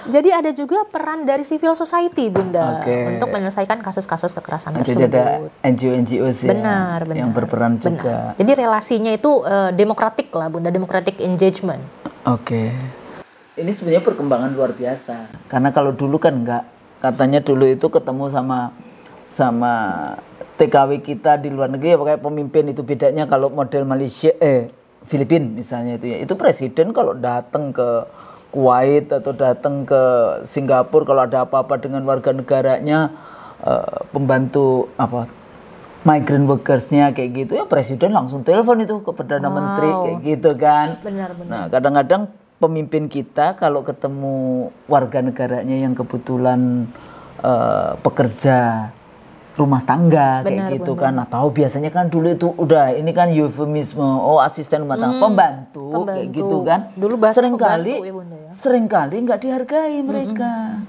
[SPEAKER 1] Jadi ada juga peran dari civil society Bunda untuk menyelesaikan kasus-kasus kekerasan tersebut.
[SPEAKER 2] Jadi ada NGO ya,
[SPEAKER 1] benar,
[SPEAKER 2] yang berperan juga.
[SPEAKER 1] Jadi relasinya itu demokratik lah Bunda, democratic engagement.
[SPEAKER 2] Oke. Ini sebenarnya perkembangan luar biasa. Karena kalau dulu kan enggak, katanya dulu itu ketemu sama TKW kita di luar negeri ya pakai pemimpin, itu bedanya kalau model Malaysia Filipina misalnya itu ya. Itu presiden kalau datang ke Kuwait atau datang ke Singapura kalau ada apa-apa dengan warga negaranya, pembantu migrant workersnya kayak gitu ya, presiden langsung telepon itu ke Perdana Menteri kayak gitu kan.
[SPEAKER 1] Benar.
[SPEAKER 2] Nah, kadang-kadang pemimpin kita kalau ketemu warga negaranya yang kebetulan pekerja rumah tangga kayak gitu kan, atau biasanya kan dulu itu udah ini kan eufemisme, asisten rumah tangga, pembantu kayak gitu kan.
[SPEAKER 1] Dulu
[SPEAKER 2] seringkali nggak dihargai mereka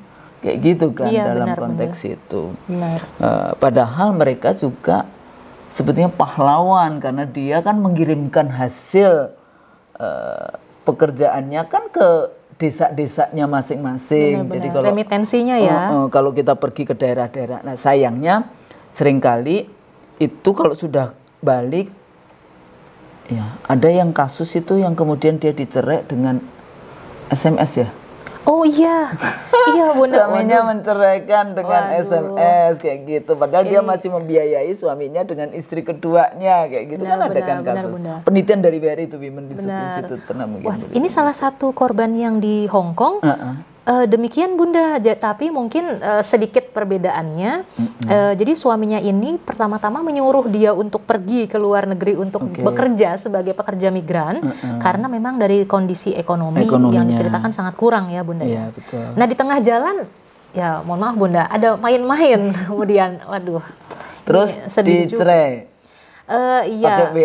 [SPEAKER 2] kayak gitu kan dalam konteks itu.
[SPEAKER 1] Benar.
[SPEAKER 2] Padahal mereka juga sebetulnya pahlawan karena dia kan mengirimkan hasil pekerjaannya kan ke desa-desanya masing-masing.
[SPEAKER 1] Jadi kalau remitensinya ya.
[SPEAKER 2] Kalau kita pergi ke daerah-daerah, nah sayangnya seringkali itu kalau sudah balik, ya ada yang kasus itu yang kemudian dia dicerai dengan SMS ya.
[SPEAKER 1] Oh iya, iya Bunda.
[SPEAKER 2] Suaminya menceraikan dengan SMS kayak gitu. Padahal dia masih membiayai suaminya dengan istri keduanya kayak gitu. Kan ada kan kasus. Penelitian dari BRI itu Women Institute pernah mungkin.
[SPEAKER 1] Wah, ini salah satu korban yang di Hong Kong. Demikian Bunda, tapi mungkin sedikit perbedaannya. Jadi suaminya ini pertama-tama menyuruh dia untuk pergi ke luar negeri untuk bekerja sebagai pekerja migran karena memang dari kondisi ekonomi yang diceritakan sangat kurang ya Bunda ya.
[SPEAKER 2] Betul.
[SPEAKER 1] Nah di tengah jalan, ya mohon maaf Bunda, ada main-main kemudian, waduh.
[SPEAKER 2] Terus dicerai.
[SPEAKER 1] Iya.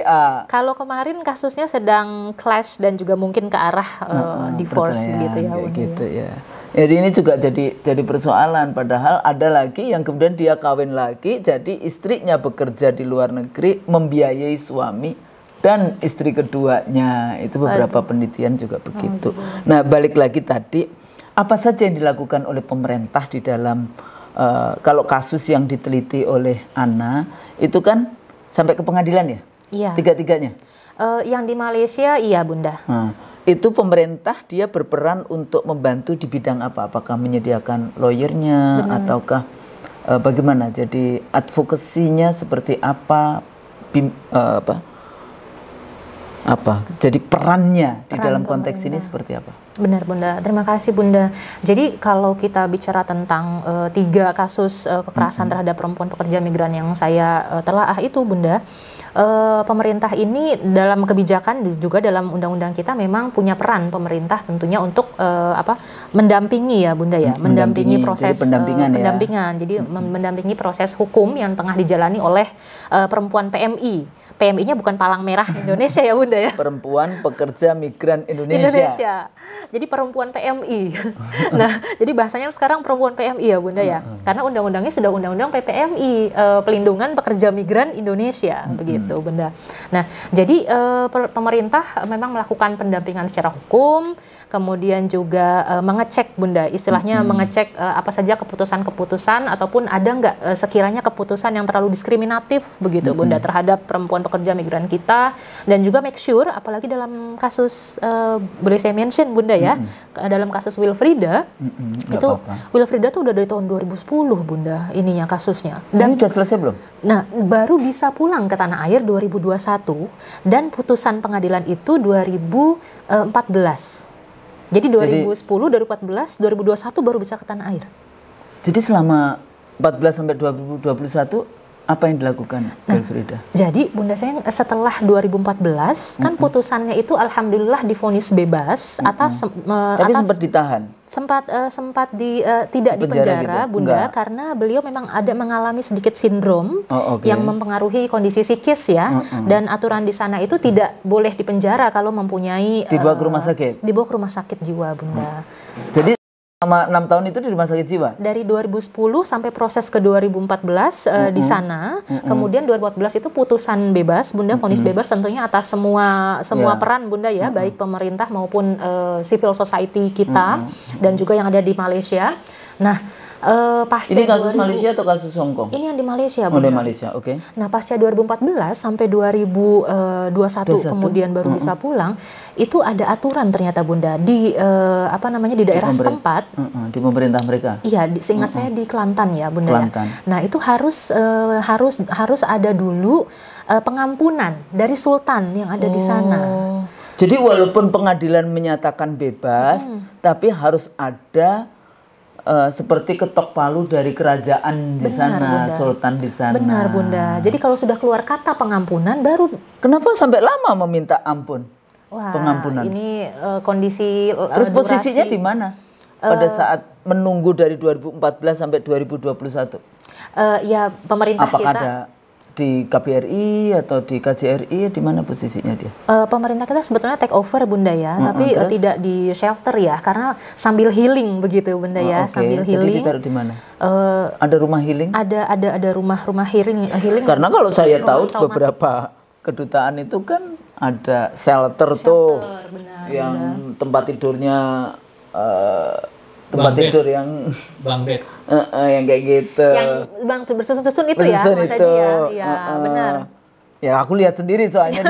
[SPEAKER 1] Kalau kemarin kasusnya sedang clash dan juga mungkin ke arah divorce begitu ya.
[SPEAKER 2] Gitu ya. Jadi ini juga jadi persoalan. Padahal ada lagi yang kemudian dia kawin lagi, jadi istrinya bekerja di luar negeri, membiayai suami dan istri keduanya. Itu beberapa penelitian juga begitu. Nah balik lagi tadi, apa saja yang dilakukan oleh pemerintah di dalam kalau kasus yang diteliti oleh Anna itu kan sampai ke pengadilan ya?
[SPEAKER 1] Iya.
[SPEAKER 2] Tiga-tiganya?
[SPEAKER 1] Yang di Malaysia iya Bunda.
[SPEAKER 2] Itu pemerintah dia berperan untuk membantu di bidang apa? Apakah menyediakan lawyernya ataukah bagaimana? Jadi advokasinya seperti apa? Jadi perannya di dalam konteks ini seperti apa?
[SPEAKER 1] Benar Bunda, terima kasih Bunda. Jadi kalau kita bicara tentang 3 kasus kekerasan terhadap perempuan pekerja migran yang saya telaah itu Bunda, pemerintah ini dalam kebijakan juga dalam undang-undang kita memang punya peran pemerintah tentunya untuk mendampingi ya Bunda ya, mendampingi proses pendampingan. Jadi mendampingi proses hukum yang tengah dijalani oleh perempuan PMI. PMI-nya bukan Palang Merah Indonesia ya Bunda ya.
[SPEAKER 2] Perempuan Pekerja Migran Indonesia.
[SPEAKER 1] Jadi perempuan PMI. Nah, jadi bahasanya sekarang perempuan PMI ya Bunda ya. Karena undang-undangnya sudah undang-undang PPMI, Pelindungan Pekerja Migran Indonesia begitu Bunda. Nah, jadi pemerintah memang melakukan pendampingan secara hukum, kemudian juga mengecek Bunda, istilahnya mengecek apa saja keputusan-keputusan ataupun ada nggak sekiranya keputusan yang terlalu diskriminatif begitu Bunda terhadap perempuan pekerja migran kita, dan juga make sure apalagi dalam kasus boleh saya mention Bunda ya, dalam kasus Wilfrida itu Wilfrida tuh udah dari tahun 2010 Bunda ininya kasusnya. Dan
[SPEAKER 2] ini udah selesai belum?
[SPEAKER 1] Nah, baru bisa pulang ke tanah air 2021 dan putusan pengadilan itu 2014. Jadi 2010, 2014, 2021 baru bisa ke tanah air.
[SPEAKER 2] Jadi selama 14 sampai 2021 apa yang dilakukan Wilfrida?
[SPEAKER 1] Jadi Bunda saya setelah 2014 kan putusannya itu alhamdulillah divonis bebas atas
[SPEAKER 2] tapi sempat ditahan.
[SPEAKER 1] Sempat tidak di penjara gitu? Bunda. Enggak. Karena beliau memang ada mengalami sedikit sindrom yang mempengaruhi kondisi psikis ya, dan aturan di sana itu tidak boleh di penjara kalau mempunyai
[SPEAKER 2] dibawa ke rumah sakit.
[SPEAKER 1] Dibawa ke rumah sakit jiwa Bunda.
[SPEAKER 2] Jadi selama 6 tahun itu di rumah sakit jiwa?
[SPEAKER 1] Dari 2010 sampai proses ke 2014 di sana. Kemudian 2014 itu putusan bebas Bunda, vonis bebas tentunya atas semua peran Bunda ya, baik pemerintah maupun civil society kita dan juga yang ada di Malaysia. Nah, pasca
[SPEAKER 2] ini kasus Malaysia atau kasus Hong Kong?
[SPEAKER 1] Ini yang di Malaysia Bunda.
[SPEAKER 2] Di Malaysia, oke.
[SPEAKER 1] Nah, pasca 2014 sampai 2021 kemudian baru bisa pulang, itu ada aturan ternyata Bunda di di daerah setempat.
[SPEAKER 2] Di pemerintah mereka.
[SPEAKER 1] Iya, seingat saya di Kelantan ya Bunda.
[SPEAKER 2] Kelantan.
[SPEAKER 1] Ya. Nah, itu harus ada dulu pengampunan dari sultan yang ada di sana.
[SPEAKER 2] Jadi walaupun pengadilan menyatakan bebas, tapi harus ada seperti ketok palu dari kerajaan di sana, Bunda. Sultan di sana.
[SPEAKER 1] Benar Bunda. Jadi kalau sudah keluar kata pengampunan baru.
[SPEAKER 2] Kenapa sampai lama meminta ampun? Pengampunan.
[SPEAKER 1] Ini kondisi
[SPEAKER 2] terus posisinya di mana pada saat menunggu dari 2014 sampai 2021?
[SPEAKER 1] Ya pemerintah
[SPEAKER 2] apakah
[SPEAKER 1] kita.
[SPEAKER 2] Ada di KBRI atau di KJRI, di mana posisinya dia?
[SPEAKER 1] Pemerintah kita sebetulnya take over Bunda ya, tapi tidak di shelter ya, karena sambil healing begitu Bunda ya, sambil healing.
[SPEAKER 2] Jadi ditaruh di mana? Ada rumah healing?
[SPEAKER 1] Ada rumah healing.
[SPEAKER 2] Karena kalau saya tahu beberapa kedutaan itu kan ada shelter tuh,
[SPEAKER 1] benar,
[SPEAKER 2] yang tempat tidurnya tempat tidur yang
[SPEAKER 3] bang bed,
[SPEAKER 2] yang kayak gitu,
[SPEAKER 1] yang bang bersusun-susun itu ya, Mas Haji ya, iya benar.
[SPEAKER 2] Ya aku lihat sendiri soalnya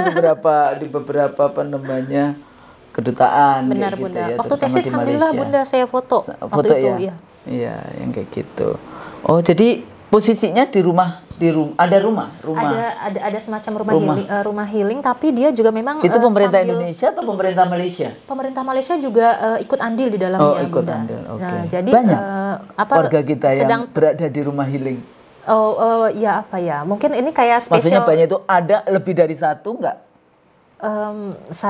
[SPEAKER 2] di beberapa apa namanya kedutaan.
[SPEAKER 1] Benar
[SPEAKER 2] gitu
[SPEAKER 1] Bunda.
[SPEAKER 2] ya,
[SPEAKER 1] Waktu tesis alhamdulillah Bunda saya foto waktu itu ya.
[SPEAKER 2] Iya, yang kayak gitu. Oh jadi posisinya di rumah ada rumah.
[SPEAKER 1] Ada semacam rumah healing, tapi dia juga memang
[SPEAKER 2] itu pemerintah Indonesia atau pemerintah Malaysia?
[SPEAKER 1] Pemerintah Malaysia juga ikut andil di dalamnya.
[SPEAKER 2] Oh, ikut
[SPEAKER 1] Bunda.
[SPEAKER 2] andil. Okay.
[SPEAKER 1] Nah, jadi
[SPEAKER 2] banyak warga kita yang berada di rumah healing.
[SPEAKER 1] Ya apa ya? Mungkin ini kayak spesial.
[SPEAKER 2] Maksudnya banyak itu ada lebih dari satu nggak?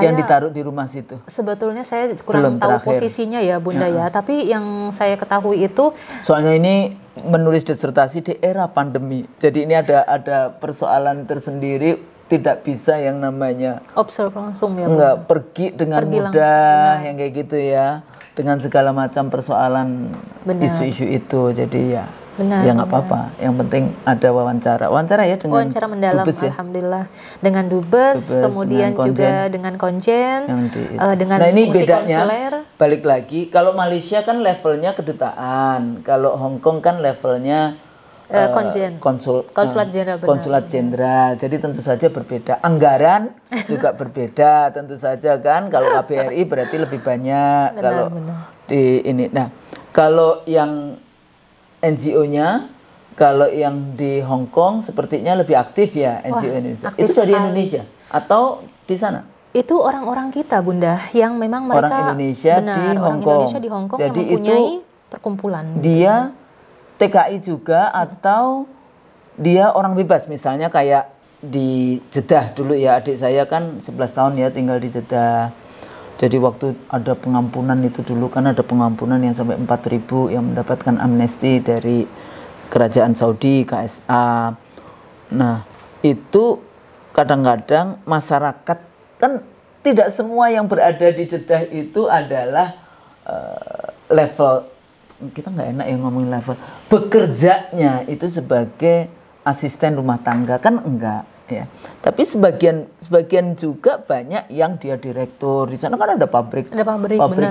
[SPEAKER 2] Yang ditaruh di rumah situ.
[SPEAKER 1] Sebetulnya saya kurang tahu posisinya ya Bunda ya. Tapi yang saya ketahui itu.
[SPEAKER 2] Soalnya ini menulis disertasi di era pandemi. Jadi ini ada persoalan tersendiri, tidak bisa yang namanya
[SPEAKER 1] observe langsung ya.
[SPEAKER 2] Enggak pergi dengan mudah yang kayak gitu ya. Dengan segala macam persoalan isu-isu itu. Jadi ya
[SPEAKER 1] benar,
[SPEAKER 2] ya nggak apa-apa. Yang penting ada wawancara ya dengan
[SPEAKER 1] wawancara mendalam
[SPEAKER 2] Dubes, ya?
[SPEAKER 1] Alhamdulillah dengan Dubes kemudian dengan juga dengan Konjen dengan
[SPEAKER 2] nah ini
[SPEAKER 1] musik
[SPEAKER 2] bedanya
[SPEAKER 1] konsuler.
[SPEAKER 2] Balik lagi kalau Malaysia kan levelnya kedutaan, kalau Hong Kong kan levelnya
[SPEAKER 1] Konjen
[SPEAKER 2] konsulat jenderal. Jadi tentu saja berbeda, anggaran juga berbeda tentu saja kan. Kalau KBRI berarti lebih banyak di ini. Nah kalau yang NGO-nya, kalau yang di Hong Kong sepertinya lebih aktif ya NGO Indonesia. Itu dari Indonesia atau di sana?
[SPEAKER 1] Itu orang-orang kita Bunda yang memang mereka
[SPEAKER 2] orang Indonesia
[SPEAKER 1] di Hong Kong
[SPEAKER 2] jadi
[SPEAKER 1] yang mempunyai perkumpulan.
[SPEAKER 2] Dia TKI juga atau dia orang bebas, misalnya kayak di Jeddah dulu ya, adik saya kan 11 tahun ya tinggal di Jeddah. Jadi waktu ada pengampunan itu dulu kan ada pengampunan yang sampai 4.000 yang mendapatkan amnesti dari kerajaan Saudi, KSA. Nah itu kadang-kadang masyarakat kan tidak semua yang berada di Jeddah itu adalah level, kita nggak enak ya ngomongin level, bekerjanya itu sebagai asisten rumah tangga kan enggak. Ya, tapi sebagian juga banyak yang dia direktur. Di sana kan ada pabrik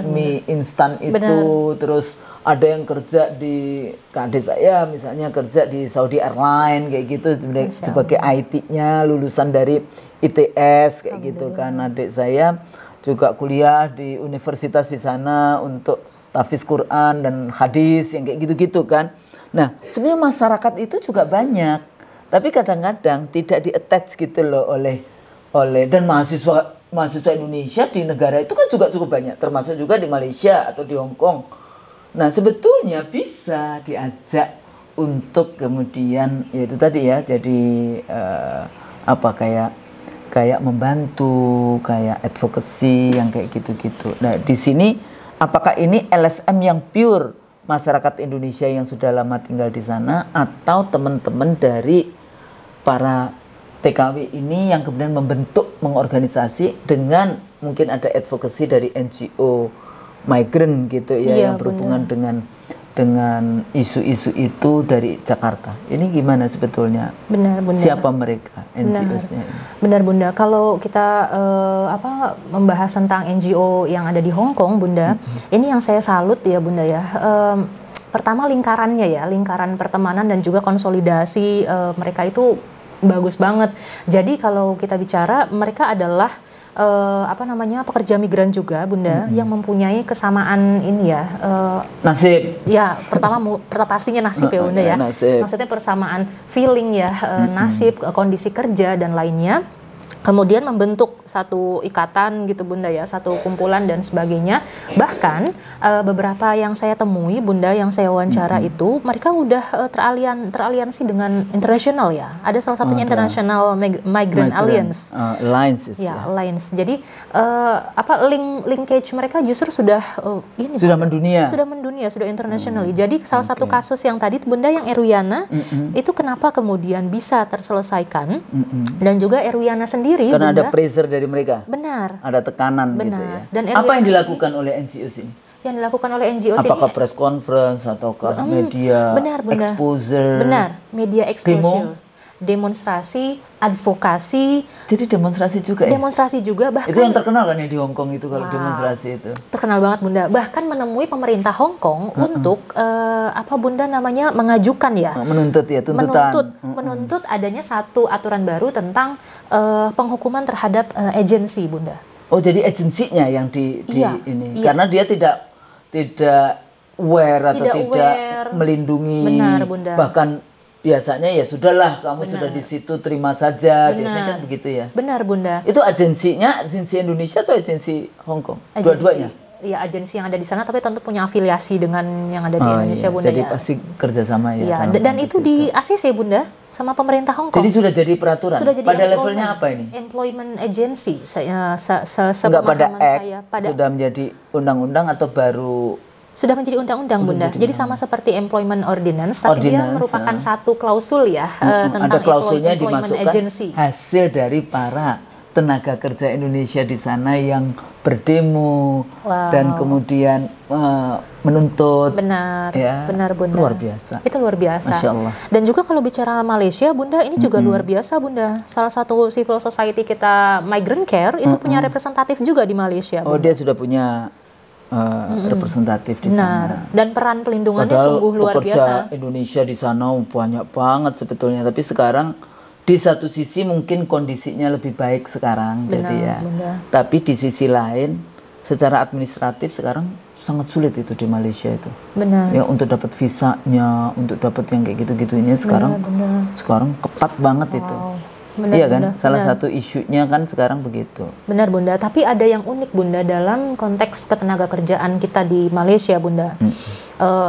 [SPEAKER 2] mie instan itu. Terus ada yang kerja di adik saya misalnya kerja di Saudi Airlines kayak gitu sebagai IT-nya lulusan dari ITS kayak gitu kan. Adik saya juga kuliah di universitas di sana untuk tahfiz Quran dan hadis yang kayak gitu-gitu kan. Nah, sebenarnya masyarakat itu juga banyak. Tapi kadang-kadang tidak di-attach gitu loh oleh dan mahasiswa Indonesia di negara itu kan juga cukup banyak, termasuk juga di Malaysia atau di Hong Kong. Nah, sebetulnya bisa diajak untuk kemudian yaitu tadi ya jadi kayak membantu, kayak advocacy yang kayak gitu-gitu. Nah, di sini apakah ini LSM yang pure masyarakat Indonesia yang sudah lama tinggal di sana atau teman-teman dari para TKW ini yang kemudian mengorganisasi dengan mungkin ada advocacy dari NGO migran gitu ya yang berhubungan dengan isu-isu itu dari Jakarta. Ini gimana sebetulnya?
[SPEAKER 1] Benar.
[SPEAKER 2] Siapa mereka NGO-nya?
[SPEAKER 1] Benar Bunda. Kalau kita membahas tentang NGO yang ada di Hong Kong Bunda, ini yang saya salut ya Bunda ya. Pertama lingkarannya ya, lingkaran pertemanan dan juga konsolidasi mereka itu bagus banget. Jadi kalau kita bicara mereka adalah pekerja migran juga Bunda yang mempunyai kesamaan ini ya
[SPEAKER 2] nasib.
[SPEAKER 1] Ya, pertama pastinya nasib ya Bunda ya.
[SPEAKER 2] Nasib.
[SPEAKER 1] Maksudnya persamaan feeling ya, nasib, kondisi kerja dan lainnya. kemudian membentuk satu ikatan gitu Bunda ya, satu kumpulan dan sebagainya. Bahkan beberapa yang saya temui Bunda, yang saya wawancara itu mereka udah teraliansi dengan internasional ya. Ada salah satunya International Migrant Alliance. Alliance. Jadi linkage mereka justru sudah
[SPEAKER 2] mendunia.
[SPEAKER 1] Sudah internasional. Jadi salah satu kasus yang tadi Bunda yang Erwiana itu kenapa kemudian bisa terselesaikan dan juga Erwiana sendiri
[SPEAKER 2] karena
[SPEAKER 1] Bunda,
[SPEAKER 2] ada pressure dari mereka.
[SPEAKER 1] Benar.
[SPEAKER 2] Ada tekanan gitu ya.
[SPEAKER 1] Dan
[SPEAKER 2] apa yang dilakukan oleh NGOs ini?
[SPEAKER 1] Yang dilakukan oleh NGOs ini?
[SPEAKER 2] Apakah press conference ataukah media exposure?
[SPEAKER 1] Benar, media exposure. Demonstrasi, advokasi.
[SPEAKER 2] Jadi demonstrasi juga ya?
[SPEAKER 1] Demonstrasi juga, bahkan
[SPEAKER 2] itu yang terkenal kan ya di Hong Kong itu kalau demonstrasi itu. Terkenal
[SPEAKER 1] banget Bunda. Bahkan menemui pemerintah Hong Kong untuk Bunda namanya mengajukan ya.
[SPEAKER 2] Menuntut ya, tuntutan.
[SPEAKER 1] Menuntut adanya satu aturan baru tentang penghukuman terhadap agensi Bunda.
[SPEAKER 2] Oh, jadi agensinya yang ini.
[SPEAKER 1] Iya.
[SPEAKER 2] Karena dia tidak aware atau tidak melindungi.
[SPEAKER 1] Benar, Bunda.
[SPEAKER 2] Bahkan biasanya ya sudahlah, kamu sudah di situ terima saja. Biasanya kan begitu ya.
[SPEAKER 1] Benar Bunda.
[SPEAKER 2] Itu agensinya agensi Indonesia atau agensi Hong Kong? Dua-duanya.
[SPEAKER 1] Iya, agensi yang ada di sana tapi tentu punya afiliasi dengan yang ada di Indonesia Bunda.
[SPEAKER 2] Jadi pasti kerjasama ya.
[SPEAKER 1] Dan itu di ACC Bunda sama pemerintah Hong Kong.
[SPEAKER 2] Jadi sudah jadi peraturan. Pada levelnya apa ini?
[SPEAKER 1] Employment Agency.
[SPEAKER 2] Enggak pada Act, sudah menjadi undang-undang atau baru?
[SPEAKER 1] Sudah menjadi undang-undang Bunda. Jadi sama seperti Employment Ordinance, tapi dia merupakan satu klausul ya tentang
[SPEAKER 2] ada klausulnya
[SPEAKER 1] Employment Agency.
[SPEAKER 2] Hasil dari para tenaga kerja Indonesia di sana yang berdemo dan kemudian menuntut.
[SPEAKER 1] Benar,
[SPEAKER 2] ya,
[SPEAKER 1] benar Bunda.
[SPEAKER 2] Luar biasa.
[SPEAKER 1] Itu luar biasa.
[SPEAKER 2] Masya Allah.
[SPEAKER 1] Dan juga kalau bicara Malaysia Bunda, ini juga luar biasa Bunda. Salah satu civil society kita Migrant Care itu punya representatif juga di Malaysia Bunda.
[SPEAKER 2] Oh, dia sudah punya representatif di sana.
[SPEAKER 1] Dan peran pelindungannya sungguh luar biasa.
[SPEAKER 2] Indonesia di sana banyak banget sebetulnya, tapi sekarang di satu sisi mungkin kondisinya lebih baik sekarang. Jadi ya. Tapi di sisi lain secara administratif sekarang sangat sulit itu di Malaysia itu.
[SPEAKER 1] Benar.
[SPEAKER 2] Ya, untuk dapat visanya, untuk dapat yang kayak gitu-gitu ini sekarang ketat banget itu.
[SPEAKER 1] Benar,
[SPEAKER 2] iya kan, salah satu isunya kan sekarang begitu.
[SPEAKER 1] Benar Bunda, tapi ada yang unik Bunda dalam konteks ketenaga kerjaan kita di Malaysia Bunda.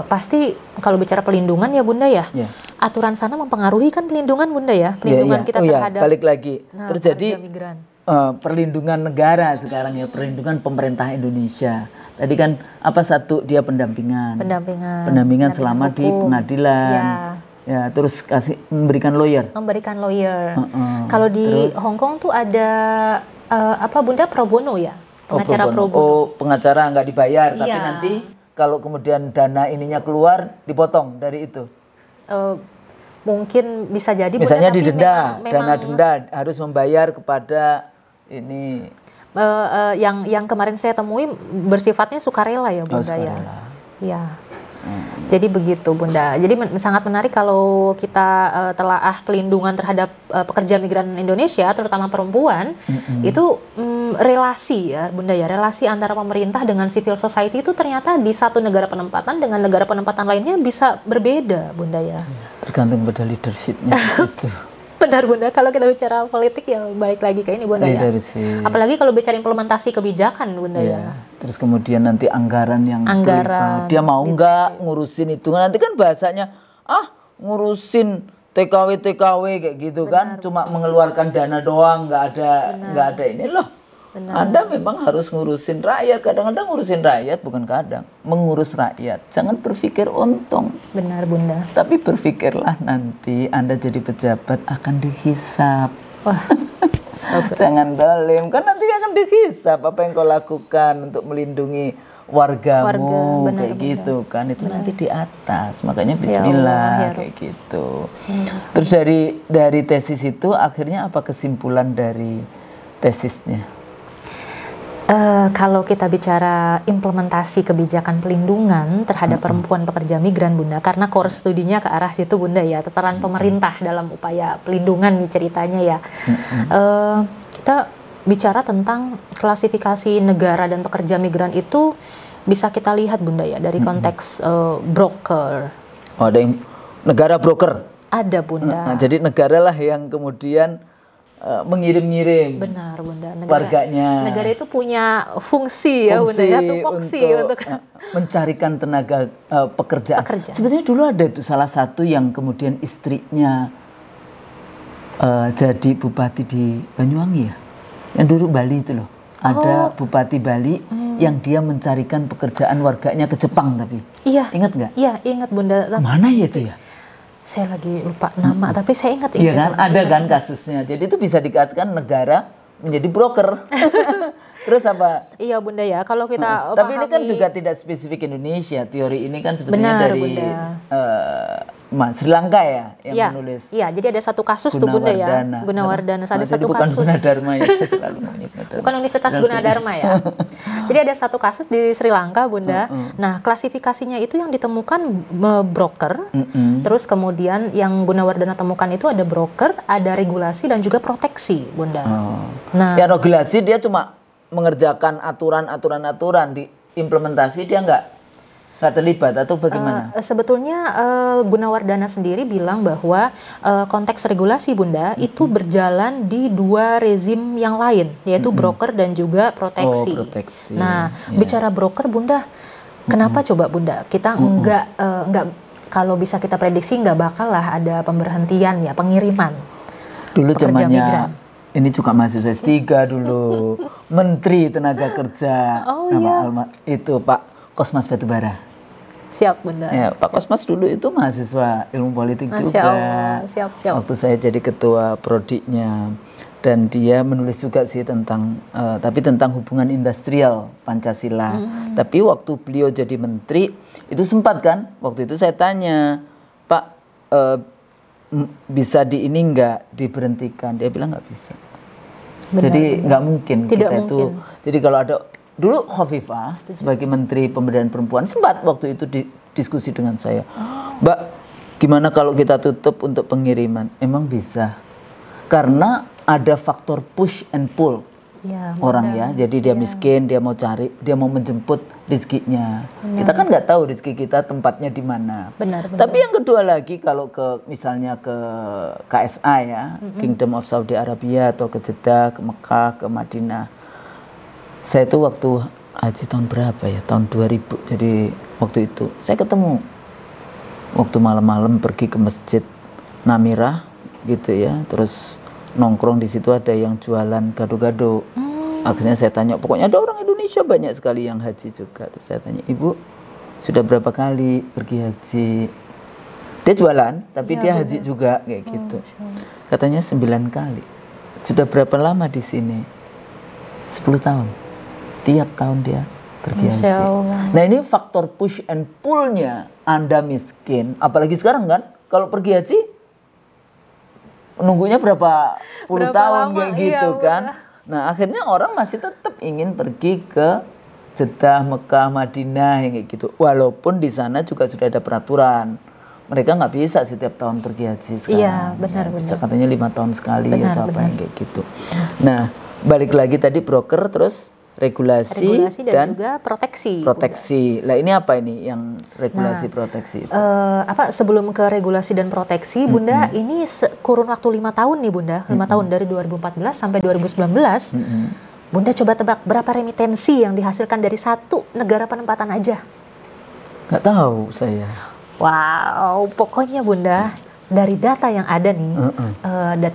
[SPEAKER 1] Pasti kalau bicara pelindungan ya Bunda ya, aturan sana mempengaruhi kan pelindungan Bunda ya, pelindungan kita terhadap.
[SPEAKER 2] Balik lagi, terjadi perlindungan negara sekarang ya, perlindungan pemerintah Indonesia. Tadi kan dia pendampingan selama di pengadilan. Ya, terus memberikan lawyer. Kalau di Hong Kong tuh ada Bunda pro bono ya, pengacara pro bono. Oh, pengacara nggak dibayar, tapi nanti kalau kemudian dana ininya keluar dipotong dari itu.
[SPEAKER 1] Mungkin bisa jadi.
[SPEAKER 2] Misalnya Bunda, didenda, dana denda harus membayar kepada ini.
[SPEAKER 1] Yang kemarin saya temui bersifatnya sukarela ya Bunda ya. Iya. Jadi begitu Bunda. Jadi sangat menarik kalau kita telaah pelindungan terhadap pekerja migran Indonesia, terutama perempuan, itu relasi ya Bunda ya, relasi antara pemerintah dengan civil society itu ternyata di satu negara penempatan dengan negara penempatan lainnya bisa berbeda Bunda ya.
[SPEAKER 2] Tergantung pada leadershipnya itu.
[SPEAKER 1] Benar Bunda, kalau kita bicara politik ya balik lagi ke ini Bunda ya. Apalagi kalau bicara implementasi kebijakan Bunda ya.
[SPEAKER 2] Terus kemudian nanti anggaran yang dia mau nggak ngurusin itu. Nanti kan bahasanya ngurusin TKW kayak gitu kan, cuma mengeluarkan dana doang, nggak ada ini loh. Anda memang harus ngurusin rakyat. Kadang-kadang ngurusin rakyat, bukan kadang, mengurus rakyat. Jangan berpikir untung.
[SPEAKER 1] Benar Bunda.
[SPEAKER 2] Tapi berpikirlah nanti Anda jadi pejabat akan dihisap.
[SPEAKER 1] Wah,
[SPEAKER 2] jangan dolim, kan nanti akan dihisap apa yang kau lakukan untuk melindungi wargamu kayak gitu kan. Itu nanti di atas. Makanya bismillah kayak gitu. Terus dari tesis itu akhirnya apa kesimpulan dari tesisnya?
[SPEAKER 1] Kalau kita bicara implementasi kebijakan pelindungan terhadap perempuan pekerja migran Bunda, karena core studinya ke arah situ Bunda ya, peran pemerintah dalam upaya pelindungan nih ceritanya ya. Kita bicara tentang klasifikasi negara dan pekerja migran itu bisa kita lihat Bunda ya dari konteks broker.
[SPEAKER 2] Oh, ada yang negara broker?
[SPEAKER 1] Ada Bunda.
[SPEAKER 2] Jadi negara lah yang kemudian mengirim-ngirim.
[SPEAKER 1] Benar, Bunda.
[SPEAKER 2] Warganya.
[SPEAKER 1] Negara itu punya fungsi ya, Bunda ya, tupoksi untuk
[SPEAKER 2] mencarikan tenaga pekerjaan. Sebetulnya dulu ada itu salah satu yang kemudian istrinya jadi bupati di Banyuwangi ya. Yang dulu Bali itu loh. Ada bupati Bali yang dia mencarikan pekerjaan warganya ke Jepang tapi.
[SPEAKER 1] Iya.
[SPEAKER 2] Ingat nggak?
[SPEAKER 1] Iya, ingat Bunda.
[SPEAKER 2] Mana ya itu ya?
[SPEAKER 1] Saya lagi lupa nama, tapi saya ingat.
[SPEAKER 2] Iya kan, ada kan kasusnya. Jadi itu bisa dikatakan negara menjadi broker. Terus apa?
[SPEAKER 1] Iya Bunda ya, kalau kita
[SPEAKER 2] tapi ini kan juga tidak spesifik Indonesia. Teori ini kan sebetulnya dari Sri Lanka ya yang menulis.
[SPEAKER 1] Iya, jadi ada satu kasus tuh Bunda ya. Gunawardana. Ada satu
[SPEAKER 2] bukan
[SPEAKER 1] kasus.
[SPEAKER 2] Gunadarma ya, saya selalu
[SPEAKER 1] bukan Universitas Gunadarma ya. Jadi ada satu kasus di Sri Lanka Bunda. Nah, klasifikasinya itu yang ditemukan broker. Terus kemudian yang Gunawardana temukan itu ada broker, ada regulasi dan juga proteksi Bunda.
[SPEAKER 2] Nah, ya regulasi dia cuma mengerjakan aturan di implementasi dia nggak terlibat atau bagaimana?
[SPEAKER 1] Sebetulnya Gunawardana sendiri bilang bahwa konteks regulasi Bunda itu berjalan di dua rezim yang lain, yaitu broker dan juga proteksi. Nah, bicara broker Bunda, kenapa coba Bunda kita enggak kalau bisa kita prediksi nggak bakal lah ada pemberhentian ya pengiriman
[SPEAKER 2] dulu
[SPEAKER 1] pekerja
[SPEAKER 2] zamannya
[SPEAKER 1] migran.
[SPEAKER 2] Ini juga mahasiswa S3 dulu, Menteri Tenaga Kerja, itu Pak Kosmas Batubara.
[SPEAKER 1] Siap Bunda.
[SPEAKER 2] Ya, Pak Kosmas dulu itu mahasiswa ilmu politik juga.
[SPEAKER 1] Siap.
[SPEAKER 2] Waktu saya jadi ketua prodiknya, dan dia menulis juga sih tentang, tapi tentang hubungan industrial Pancasila. Tapi waktu beliau jadi menteri, itu sempat kan? Waktu itu saya tanya, Pak, bisa di ini nggak diberhentikan? Dia bilang nggak bisa. Jadi nggak mungkin.
[SPEAKER 1] Tidak
[SPEAKER 2] kita
[SPEAKER 1] mungkin.
[SPEAKER 2] Itu. Jadi kalau ada dulu Khofifah sebagai Menteri Pemberdayaan Perempuan sempat waktu itu diskusi dengan saya, Mbak, gimana kalau kita tutup untuk pengiriman? Emang bisa? Karena ada faktor push and pull.
[SPEAKER 1] Ya,
[SPEAKER 2] orang ya, jadi dia miskin, dia mau cari, dia mau menjemput rezekinya. Kita kan nggak tahu rezeki kita tempatnya di mana. Tapi yang kedua lagi kalau ke misalnya ke KSA ya, Kingdom of Saudi Arabia atau ke Jeddah, ke Mekah, ke Madinah. Saya itu waktu haji tahun berapa ya? Tahun 2000. Jadi waktu itu saya ketemu waktu malam-malam pergi ke masjid Namirah gitu ya, terus nongkrong di situ ada yang jualan gado-gado. Akhirnya saya tanya, pokoknya ada orang Indonesia banyak sekali yang haji juga. Terus saya tanya, Ibu sudah berapa kali pergi haji? Dia jualan, tapi dia haji juga kayak gitu. Katanya 9 kali. Sudah berapa lama di sini? 10 tahun. Tiap tahun dia pergi haji. Nah ini faktor push and pull-nya. Anda miskin, apalagi sekarang kan, kalau pergi haji nunggunya berapa puluh tahun kayak gitu kan. Nah akhirnya orang masih tetap ingin pergi ke Jeddah, Mekah, Madinah yang kayak gitu. Walaupun di sana juga sudah ada peraturan. Mereka nggak bisa setiap tahun pergi haji sekarang.
[SPEAKER 1] Iya benar.
[SPEAKER 2] Bisa katanya 5 tahun sekali atau apa yang kayak gitu. Nah balik lagi tadi broker terus regulasi dan
[SPEAKER 1] juga proteksi.
[SPEAKER 2] Lah ini apa ini yang regulasi proteksi itu?
[SPEAKER 1] Sebelum ke regulasi dan proteksi, Bunda, ini kurun waktu 5 tahun nih Bunda, 5 tahun dari 2014 sampai 2019. Bunda coba tebak berapa remitensi yang dihasilkan dari satu negara penempatan aja?
[SPEAKER 2] Nggak tahu saya.
[SPEAKER 1] Wow, pokoknya Bunda, dari data yang ada nih,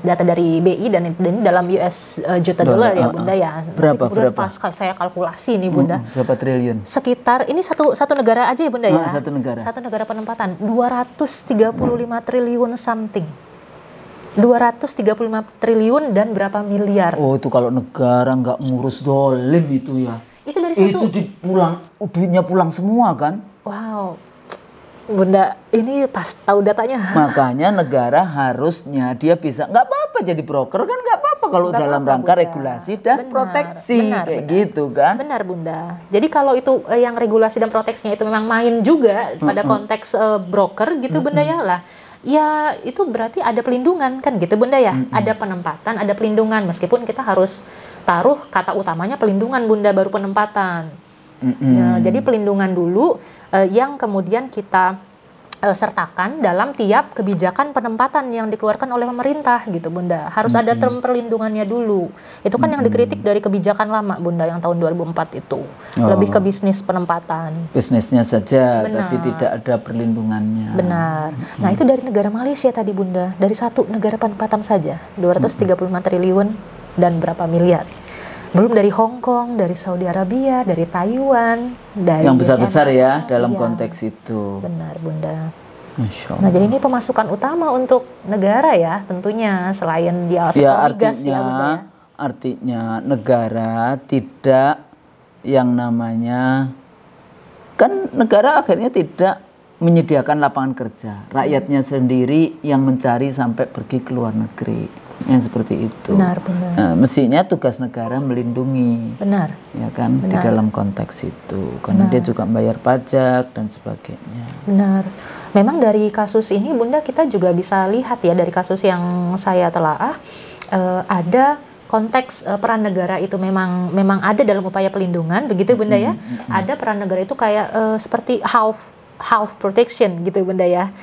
[SPEAKER 1] data dari BI dan ini dalam US juta dolar ya Bunda ya.
[SPEAKER 2] Berapa?
[SPEAKER 1] Pas saya kalkulasi nih Bunda.
[SPEAKER 2] Berapa triliun?
[SPEAKER 1] Sekitar ini satu negara aja ya Bunda ya.
[SPEAKER 2] Satu negara.
[SPEAKER 1] Satu negara penempatan 235 triliun something. 235 triliun dan berapa miliar.
[SPEAKER 2] Oh itu kalau negara nggak ngurus dolim itu ya.
[SPEAKER 1] Itu dari satu.
[SPEAKER 2] Itu duitnya pulang semua kan.
[SPEAKER 1] Wow. Bunda, ini pas tahu datanya.
[SPEAKER 2] Makanya negara harusnya dia bisa, nggak apa-apa jadi broker kan nggak apa-apa kalau dalam rangka Bunda. Regulasi dan proteksi kayak gitu kan.
[SPEAKER 1] Benar Bunda. Jadi kalau itu yang regulasi dan proteksinya itu memang main juga pada konteks broker gitu Bunda ya lah. Ya itu berarti ada pelindungan kan gitu Bunda ya. Ada penempatan, ada pelindungan meskipun kita harus taruh kata utamanya pelindungan Bunda baru penempatan. Jadi pelindungan dulu yang kemudian kita sertakan dalam tiap kebijakan penempatan yang dikeluarkan oleh pemerintah gitu Bunda. Harus ada term perlindungannya dulu. Itu kan yang dikritik dari kebijakan lama Bunda yang tahun 2004 itu. Lebih ke bisnis penempatan.
[SPEAKER 2] Bisnisnya saja, tapi tidak ada perlindungannya.
[SPEAKER 1] Benar. Nah itu dari negara Malaysia tadi Bunda. Dari satu negara penempatan saja. 235 triliun dan berapa miliar. Belum dari Hong Kong, dari Saudi Arabia, dari Taiwan, dari
[SPEAKER 2] yang besar-besar ya dalam
[SPEAKER 1] iya,
[SPEAKER 2] konteks itu.
[SPEAKER 1] Benar Bunda.
[SPEAKER 2] Masya Allah.
[SPEAKER 1] Nah jadi ini pemasukan utama untuk negara ya tentunya selain dia sektor migas ya Bunda ya.
[SPEAKER 2] Artinya negara tidak yang namanya, kan negara akhirnya tidak menyediakan lapangan kerja. Rakyatnya sendiri yang mencari sampai pergi ke luar negeri. Yang seperti itu.
[SPEAKER 1] Benar, benar.
[SPEAKER 2] Nah, mestinya tugas negara melindungi.
[SPEAKER 1] Benar.
[SPEAKER 2] Ya kan,
[SPEAKER 1] benar.
[SPEAKER 2] di dalam konteks itu. Karena dia juga membayar pajak dan sebagainya.
[SPEAKER 1] Benar. Memang dari kasus ini Bunda kita juga bisa lihat ya dari kasus yang saya telaah ada konteks peran negara itu memang ada dalam upaya pelindungan begitu Bunda ya. Ada peran negara itu kayak seperti half protection gitu Bunda ya,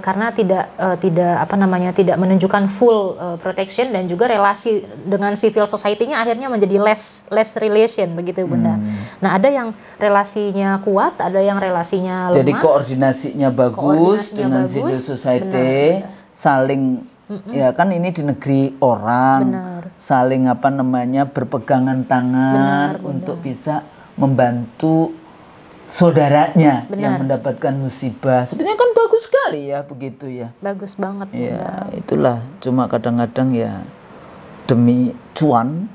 [SPEAKER 1] karena tidak menunjukkan full protection dan juga relasi dengan civil society-nya akhirnya menjadi less relation begitu Bunda. Nah ada yang relasinya kuat, ada yang relasinya lemah.
[SPEAKER 2] Jadi koordinasinya bagus dengan civil society, benar. Saling ya kan ini di negeri orang, benar. Saling berpegangan tangan, benar, untuk bisa membantu saudaranya, benar. Yang mendapatkan musibah. Sebenarnya kan bagus sekali ya begitu ya.
[SPEAKER 1] Bagus banget.
[SPEAKER 2] Ya benar. Itulah, cuma kadang-kadang ya demi cuan,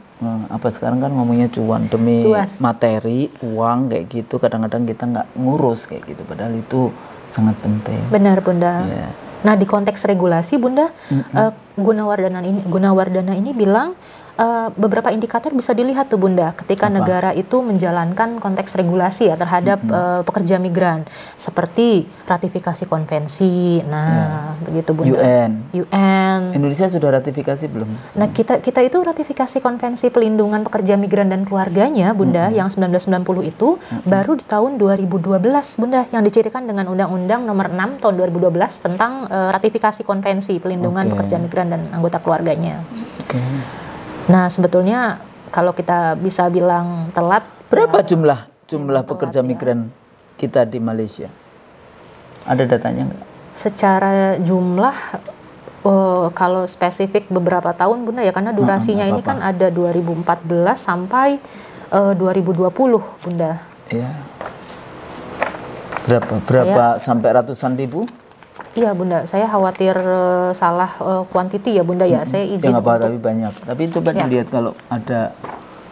[SPEAKER 2] sekarang kan ngomongnya cuan, demi materi, uang kayak gitu, kadang-kadang kita nggak ngurus kayak gitu, padahal itu sangat penting.
[SPEAKER 1] Benar Bunda. Ya. Nah di konteks regulasi Bunda, Gunawardana ini bilang beberapa indikator bisa dilihat tuh Bunda ketika negara itu menjalankan konteks regulasi ya terhadap pekerja migran seperti ratifikasi konvensi. Nah, begitu Bunda. UN.
[SPEAKER 2] Indonesia sudah ratifikasi belum?
[SPEAKER 1] Nah, kita itu ratifikasi konvensi pelindungan pekerja migran dan keluarganya Bunda yang 1990 itu baru di tahun 2012 Bunda yang dicirikan dengan Undang-Undang Nomor 6 tahun 2012 tentang ratifikasi konvensi pelindungan pekerja migran dan anggota keluarganya. Nah sebetulnya kalau kita bisa bilang telat.
[SPEAKER 2] Berapa jumlah pekerja migran kita di Malaysia? Ada datanya nggak?
[SPEAKER 1] Secara jumlah kalau spesifik beberapa tahun Bunda ya karena durasinya ini kan ada 2014 sampai 2020 Bunda.
[SPEAKER 2] Ya. Berapa sampai ratusan ribu?
[SPEAKER 1] Iya Bunda, saya khawatir salah kuantiti ya Bunda ya. Saya izin.
[SPEAKER 2] Tapi banyak. Tapi coba dilihat kalau ada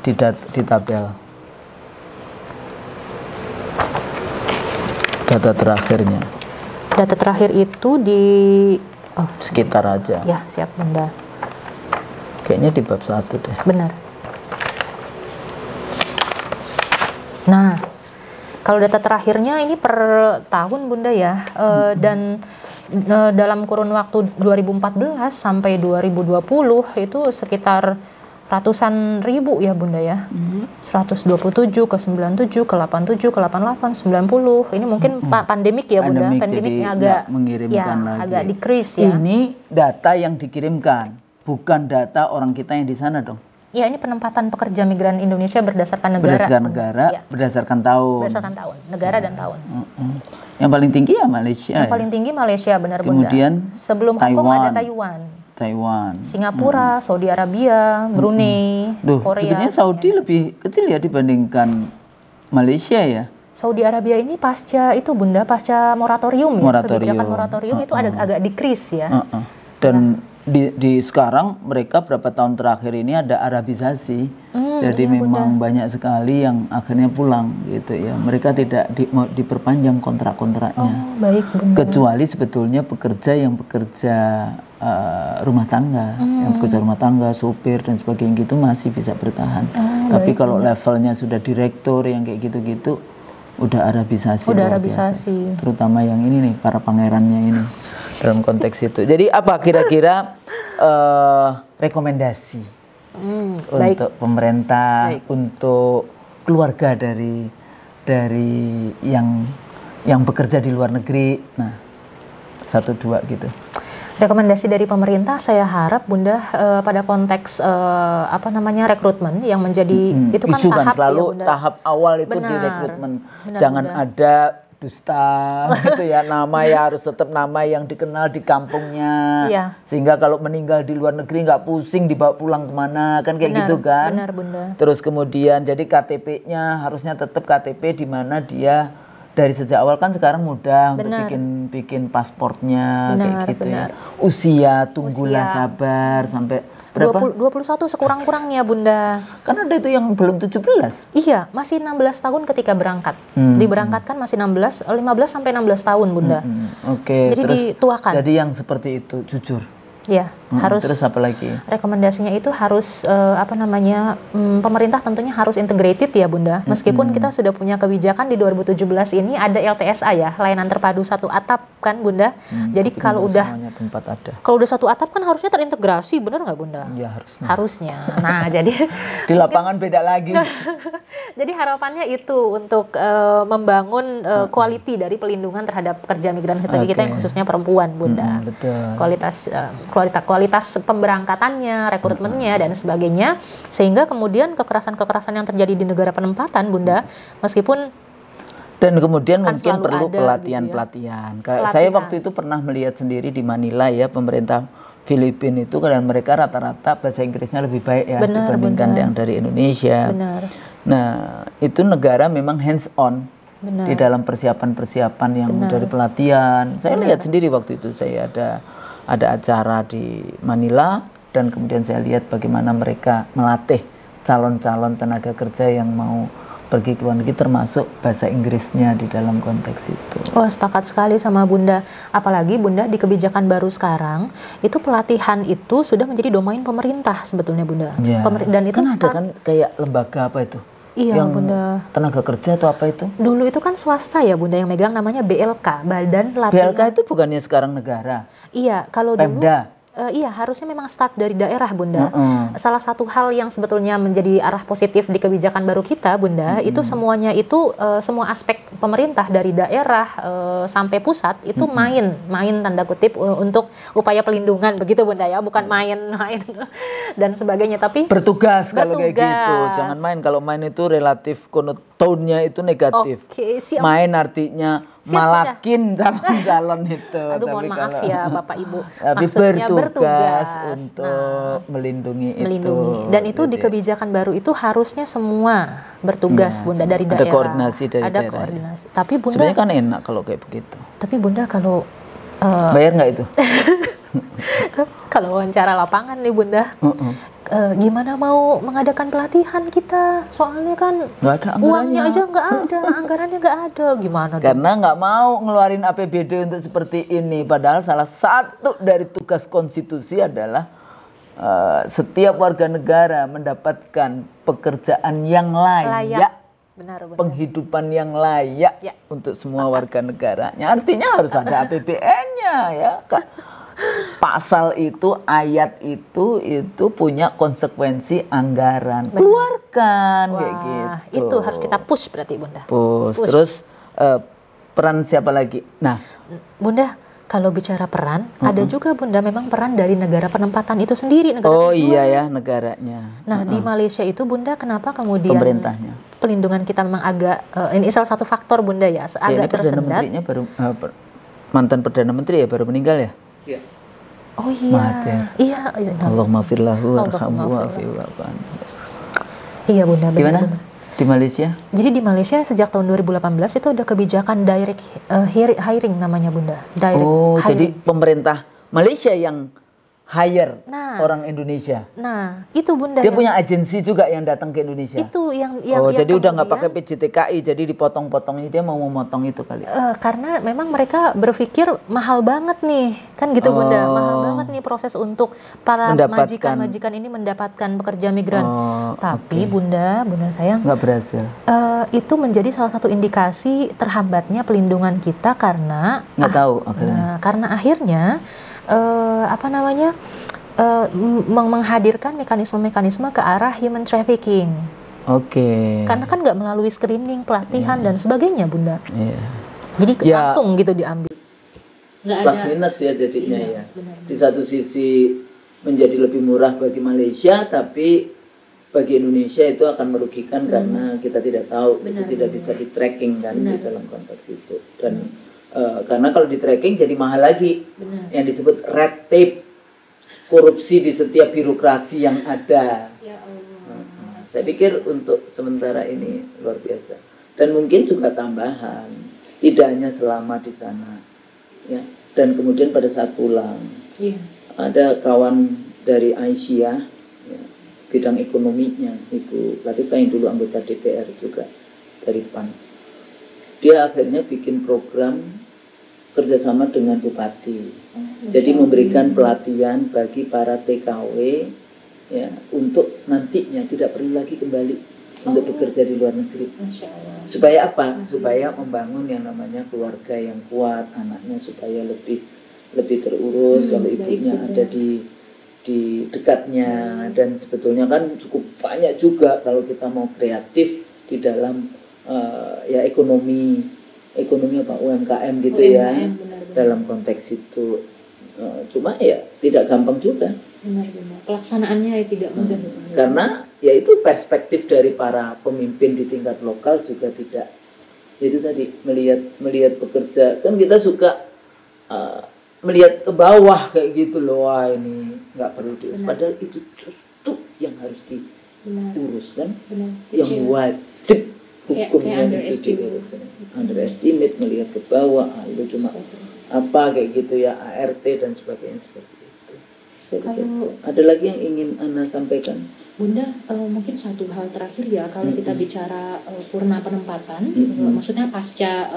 [SPEAKER 2] di tabel. Data terakhirnya.
[SPEAKER 1] Data terakhir itu di
[SPEAKER 2] sekitar aja.
[SPEAKER 1] Ya, siap Bunda.
[SPEAKER 2] Kayaknya di bab 1 deh.
[SPEAKER 1] Benar. Nah, kalau data terakhirnya ini per tahun Bunda ya, dan dalam kurun waktu 2014 sampai 2020 itu sekitar ratusan ribu ya Bunda ya. 127 ke 97 ke 87 ke 88 90. Ini mungkin pandemik ya Bunda. Pandemiknya agak
[SPEAKER 2] mengirimkan lagi.
[SPEAKER 1] Agak decrease ya.
[SPEAKER 2] Ini data yang dikirimkan, bukan data orang kita yang di sana dong.
[SPEAKER 1] Ya ini penempatan pekerja migran Indonesia berdasarkan negara.
[SPEAKER 2] Berdasarkan negara, berdasarkan tahun.
[SPEAKER 1] Berdasarkan tahun, negara dan tahun.
[SPEAKER 2] Yang paling tinggi ya Malaysia.
[SPEAKER 1] Yang paling tinggi Malaysia benar Bunda.
[SPEAKER 2] Kemudian
[SPEAKER 1] sebelum Hong Kong ada Taiwan. Singapura, Saudi Arabia, Brunei, Korea.
[SPEAKER 2] Sebenarnya Saudi lebih kecil ya dibandingkan Malaysia ya.
[SPEAKER 1] Saudi Arabia ini pasca moratorium ya. Kebijakan moratorium itu agak decrease ya.
[SPEAKER 2] Dan di sekarang mereka berapa tahun terakhir ini ada Arabisasi, jadi memang banyak sekali yang akhirnya pulang gitu ya. Mereka tidak mau diperpanjang kontrak-kontraknya.
[SPEAKER 1] Baik,
[SPEAKER 2] kecuali sebetulnya pekerja yang bekerja rumah tangga, sopir dan sebagainya gitu masih bisa bertahan. Tapi kalau levelnya sudah direktur yang kayak gitu-gitu, udah Arabisasi. Terutama yang ini nih, para pangerannya ini dalam konteks itu. Jadi apa kira-kira rekomendasi untuk pemerintah, untuk keluarga dari yang bekerja di luar negeri? Nah, 1-2 gitu.
[SPEAKER 1] Rekomendasi dari pemerintah saya harap Bunda pada konteks rekrutmen yang menjadi itu kan
[SPEAKER 2] isu
[SPEAKER 1] tahap
[SPEAKER 2] selalu
[SPEAKER 1] ya, Bunda.
[SPEAKER 2] tahap awal itu di
[SPEAKER 1] Benar.
[SPEAKER 2] rekrutmen.
[SPEAKER 1] Benar,
[SPEAKER 2] Jangan
[SPEAKER 1] Bunda.
[SPEAKER 2] ada dusta gitu ya, nama ya harus tetap nama yang dikenal di kampungnya.
[SPEAKER 1] Iya.
[SPEAKER 2] Sehingga kalau meninggal di luar negeri nggak pusing dibawa pulang kemana, kan kayak
[SPEAKER 1] Benar,
[SPEAKER 2] gitu kan.
[SPEAKER 1] benar, Bunda.
[SPEAKER 2] Terus kemudian jadi KTP-nya harusnya tetap KTP di mana dia dari sejak awal kan sekarang mudah untuk
[SPEAKER 1] Benar.
[SPEAKER 2] bikin pasportnya kayak
[SPEAKER 1] Benar,
[SPEAKER 2] gitu
[SPEAKER 1] benar.
[SPEAKER 2] ya. Usia tunggulah
[SPEAKER 1] Usia.
[SPEAKER 2] sabar sampai berapa?
[SPEAKER 1] 21 sekurang-kurangnya Bunda.
[SPEAKER 2] Kan ada itu yang belum 17.
[SPEAKER 1] Iya, masih 16 tahun ketika berangkat. Diberangkatkan masih 15 sampai 16 tahun, Bunda.
[SPEAKER 2] Oke,
[SPEAKER 1] Jadi
[SPEAKER 2] terus
[SPEAKER 1] dituakan.
[SPEAKER 2] jadi yang seperti itu jujur.
[SPEAKER 1] Ya, harus.
[SPEAKER 2] Terus apa lagi?
[SPEAKER 1] Rekomendasinya itu harus pemerintah tentunya harus integrated ya Bunda. Meskipun kita sudah punya kebijakan di 2017 ini ada LTSA ya, layanan terpadu satu atap kan Bunda. Jadi
[SPEAKER 2] Tapi
[SPEAKER 1] kalau
[SPEAKER 2] nggak
[SPEAKER 1] udah
[SPEAKER 2] semuanya tempat ada.
[SPEAKER 1] kalau udah satu atap kan harusnya terintegrasi, benar nggak Bunda?
[SPEAKER 2] Ya harusnya.
[SPEAKER 1] Harusnya. Nah, jadi
[SPEAKER 2] Di lapangan beda lagi.
[SPEAKER 1] jadi harapannya itu untuk membangun quality dari pelindungan terhadap pekerja migran kita yang khususnya perempuan Bunda.
[SPEAKER 2] Betul.
[SPEAKER 1] Kualitas pemberangkatannya, rekrutmennya dan sebagainya, sehingga kemudian kekerasan-kekerasan yang terjadi di negara penempatan Bunda, meskipun
[SPEAKER 2] Dan kemudian
[SPEAKER 1] kan
[SPEAKER 2] mungkin
[SPEAKER 1] selalu
[SPEAKER 2] perlu
[SPEAKER 1] ada
[SPEAKER 2] pelatihan-pelatihan. Kayak saya waktu itu pernah melihat sendiri di Manila ya, pemerintah Filipina itu dan mereka rata-rata bahasa Inggrisnya lebih baik ya dibandingkan yang dari Indonesia.
[SPEAKER 1] Benar.
[SPEAKER 2] Nah, itu negara memang hands on
[SPEAKER 1] Benar.
[SPEAKER 2] di dalam persiapan-persiapan yang dari pelatihan. Saya lihat sendiri waktu itu saya ada acara di Manila dan kemudian saya lihat bagaimana mereka melatih calon-calon tenaga kerja yang mau pergi ke luar negeri termasuk bahasa Inggrisnya di dalam konteks itu.
[SPEAKER 1] Wah, sepakat sekali sama Bunda. Apalagi Bunda di kebijakan baru sekarang, itu pelatihan itu sudah menjadi domain pemerintah sebetulnya Bunda.
[SPEAKER 2] Ya.
[SPEAKER 1] Dan itu
[SPEAKER 2] kan ada kan kayak lembaga apa itu?
[SPEAKER 1] Iya,
[SPEAKER 2] yang
[SPEAKER 1] Bunda.
[SPEAKER 2] tenaga kerja atau apa itu?
[SPEAKER 1] Dulu itu kan swasta ya Bunda yang megang, namanya BLK, Badan Latihan.
[SPEAKER 2] BLK itu bukannya sekarang negara?
[SPEAKER 1] Iya, kalau dulu
[SPEAKER 2] Pemda?
[SPEAKER 1] iya, harusnya memang start dari daerah Bunda. Salah satu hal yang sebetulnya menjadi arah positif di kebijakan baru kita Bunda, itu semuanya itu semua aspek pemerintah dari daerah sampai pusat itu main tanda kutip untuk upaya pelindungan begitu Bunda ya, bukan main-main dan sebagainya, tapi
[SPEAKER 2] bertugas kalau kayak
[SPEAKER 1] bertugas.
[SPEAKER 2] gitu. Jangan main, kalau main itu relatif tone-nya itu negatif.
[SPEAKER 1] Oke, siap.
[SPEAKER 2] Main artinya
[SPEAKER 1] Siap,
[SPEAKER 2] malakin calon-calon itu.
[SPEAKER 1] Aduh, mohon
[SPEAKER 2] Tapi
[SPEAKER 1] maaf
[SPEAKER 2] kalau-
[SPEAKER 1] ya Bapak Ibu.
[SPEAKER 2] Tapi
[SPEAKER 1] Maksudnya
[SPEAKER 2] bertugas
[SPEAKER 1] Nah,
[SPEAKER 2] untuk melindungi itu.
[SPEAKER 1] dan itu di kebijakan baru itu harusnya semua bertugas Bunda dari
[SPEAKER 2] ada
[SPEAKER 1] daerah.
[SPEAKER 2] koordinasi dari
[SPEAKER 1] ada
[SPEAKER 2] daerah.
[SPEAKER 1] koordinasi. Tapi Bunda,
[SPEAKER 2] Sebenarnya kan enak kalau kayak begitu.
[SPEAKER 1] tapi Bunda kalau
[SPEAKER 2] Bayar nggak itu?
[SPEAKER 1] kalau wawancara lapangan nih Bunda, gimana mau mengadakan pelatihan kita? Soalnya kan
[SPEAKER 2] Nggak ada anggarannya.
[SPEAKER 1] uangnya aja nggak ada, anggarannya nggak ada. Gimana dong?
[SPEAKER 2] Karena nggak mau ngeluarin APBD untuk seperti ini. Padahal salah satu dari tugas konstitusi adalah setiap warga negara mendapatkan pekerjaan yang layak.
[SPEAKER 1] Benar.
[SPEAKER 2] Penghidupan yang layak
[SPEAKER 1] Ya,
[SPEAKER 2] untuk semua warga negaranya. Artinya harus ada APBN-nya ya, Kak. Pasal itu, ayat itu punya konsekuensi anggaran. Keluarkan kayak
[SPEAKER 1] Wah,
[SPEAKER 2] gitu.
[SPEAKER 1] itu harus kita push berarti Bunda.
[SPEAKER 2] Push. Terus peran siapa lagi? Nah,
[SPEAKER 1] Bunda, kalau bicara peran, ada juga Bunda memang peran dari negara penempatan itu sendiri, negara tujuan.
[SPEAKER 2] iya ya negaranya.
[SPEAKER 1] Nah, di Malaysia itu Bunda kenapa kemudian
[SPEAKER 2] Pemerintahnya.
[SPEAKER 1] pelindungan kita memang agak ini salah satu faktor Bunda ya,
[SPEAKER 2] Ya,
[SPEAKER 1] agak
[SPEAKER 2] ini Perdana
[SPEAKER 1] tersendat.
[SPEAKER 2] Menterinya baru mantan Perdana Menteri ya baru meninggal ya?
[SPEAKER 1] Oh iya.
[SPEAKER 2] Mati ya.
[SPEAKER 1] Iya, iya.
[SPEAKER 2] Allahumma firlahu
[SPEAKER 1] Allahumma
[SPEAKER 2] warhamhu
[SPEAKER 1] firlahu.
[SPEAKER 2] wa'afi'u
[SPEAKER 1] Iya Bunda, benar.
[SPEAKER 2] Gimana?
[SPEAKER 1] Bunda.
[SPEAKER 2] Di Malaysia?
[SPEAKER 1] Jadi di Malaysia sejak tahun 2018 itu ada kebijakan direct hiring namanya Bunda. Direct
[SPEAKER 2] Oh, jadi
[SPEAKER 1] hiring.
[SPEAKER 2] pemerintah Malaysia yang hire
[SPEAKER 1] Nah.
[SPEAKER 2] orang Indonesia.
[SPEAKER 1] Nah, itu Bunda
[SPEAKER 2] Dia
[SPEAKER 1] yang
[SPEAKER 2] punya agensi juga yang datang ke Indonesia.
[SPEAKER 1] itu yang
[SPEAKER 2] Oh,
[SPEAKER 1] yang
[SPEAKER 2] jadi udah nggak
[SPEAKER 1] kemudian,
[SPEAKER 2] pakai PJTKI, jadi dipotong-potong ini dia mau memotong itu kali.
[SPEAKER 1] karena memang mereka berpikir mahal banget nih, kan gitu Bunda, mahal banget nih proses untuk para
[SPEAKER 2] Mendapatkan.
[SPEAKER 1] majikan-majikan ini mendapatkan pekerja migran.
[SPEAKER 2] Oh,
[SPEAKER 1] Tapi Bunda sayang,
[SPEAKER 2] Nggak berhasil.
[SPEAKER 1] itu menjadi salah satu indikasi terhambatnya pelindungan kita karena
[SPEAKER 2] Nggak tahu akhirnya.
[SPEAKER 1] karena akhirnya menghadirkan mekanisme-mekanisme ke arah human trafficking.
[SPEAKER 2] Oke.
[SPEAKER 1] Karena kan nggak melalui screening, pelatihan dan sebagainya, Bunda.
[SPEAKER 2] Iya.
[SPEAKER 1] Jadi
[SPEAKER 2] Ya.
[SPEAKER 1] langsung gitu diambil.
[SPEAKER 2] plus minus ya jadinya
[SPEAKER 1] iya,
[SPEAKER 2] ya.
[SPEAKER 1] Benar.
[SPEAKER 2] Di satu sisi menjadi lebih murah bagi Malaysia, tapi bagi Indonesia itu akan merugikan karena kita tidak tahu, itu tidak bisa di tracking kan di dalam konteks itu. Dan karena kalau di tracking jadi mahal lagi, yang disebut red tape, korupsi di setiap birokrasi yang ada.
[SPEAKER 1] Ya Allah.
[SPEAKER 2] Saya pikir untuk sementara ini luar biasa. Dan mungkin juga tambahan, tidak hanya selama di sana, ya. Dan kemudian pada saat pulang, ada kawan dari Aisyah, ya, bidang ekonominya, Ibu Latifah yang dulu anggota DPR juga dari PAN. Dia akhirnya bikin program kerjasama dengan bupati. Jadi memberikan pelatihan bagi para TKW, ya, untuk nantinya tidak perlu lagi kembali untuk bekerja di luar negeri. Supaya apa? Supaya membangun yang namanya keluarga yang kuat, anaknya supaya lebih terurus, kalau ibunya ada di dekatnya. Dan sebetulnya kan cukup banyak juga kalau kita mau kreatif di dalam ya ekonomi apa UMKM gitu, UMKM, ya, dalam konteks itu. Cuma ya tidak gampang juga.
[SPEAKER 1] Benar. Pelaksanaannya ya tidak mudah.
[SPEAKER 2] Karena ya itu perspektif dari para pemimpin di tingkat lokal juga tidak. Itu tadi melihat pekerja, kan kita suka melihat ke bawah kayak gitu loh, wah ini nggak perlu diurus. Padahal itu justru yang harus diurus kan, yang wajib hukumnya itu diurus. Underestimate, melihat ke bawah, itu cuma apa kayak gitu ya, ART dan sebagainya seperti itu. Kalau ada lagi yang ingin Ana sampaikan?
[SPEAKER 1] Bunda, mungkin satu hal terakhir ya, kalau kita bicara purna penempatan, maksudnya pasca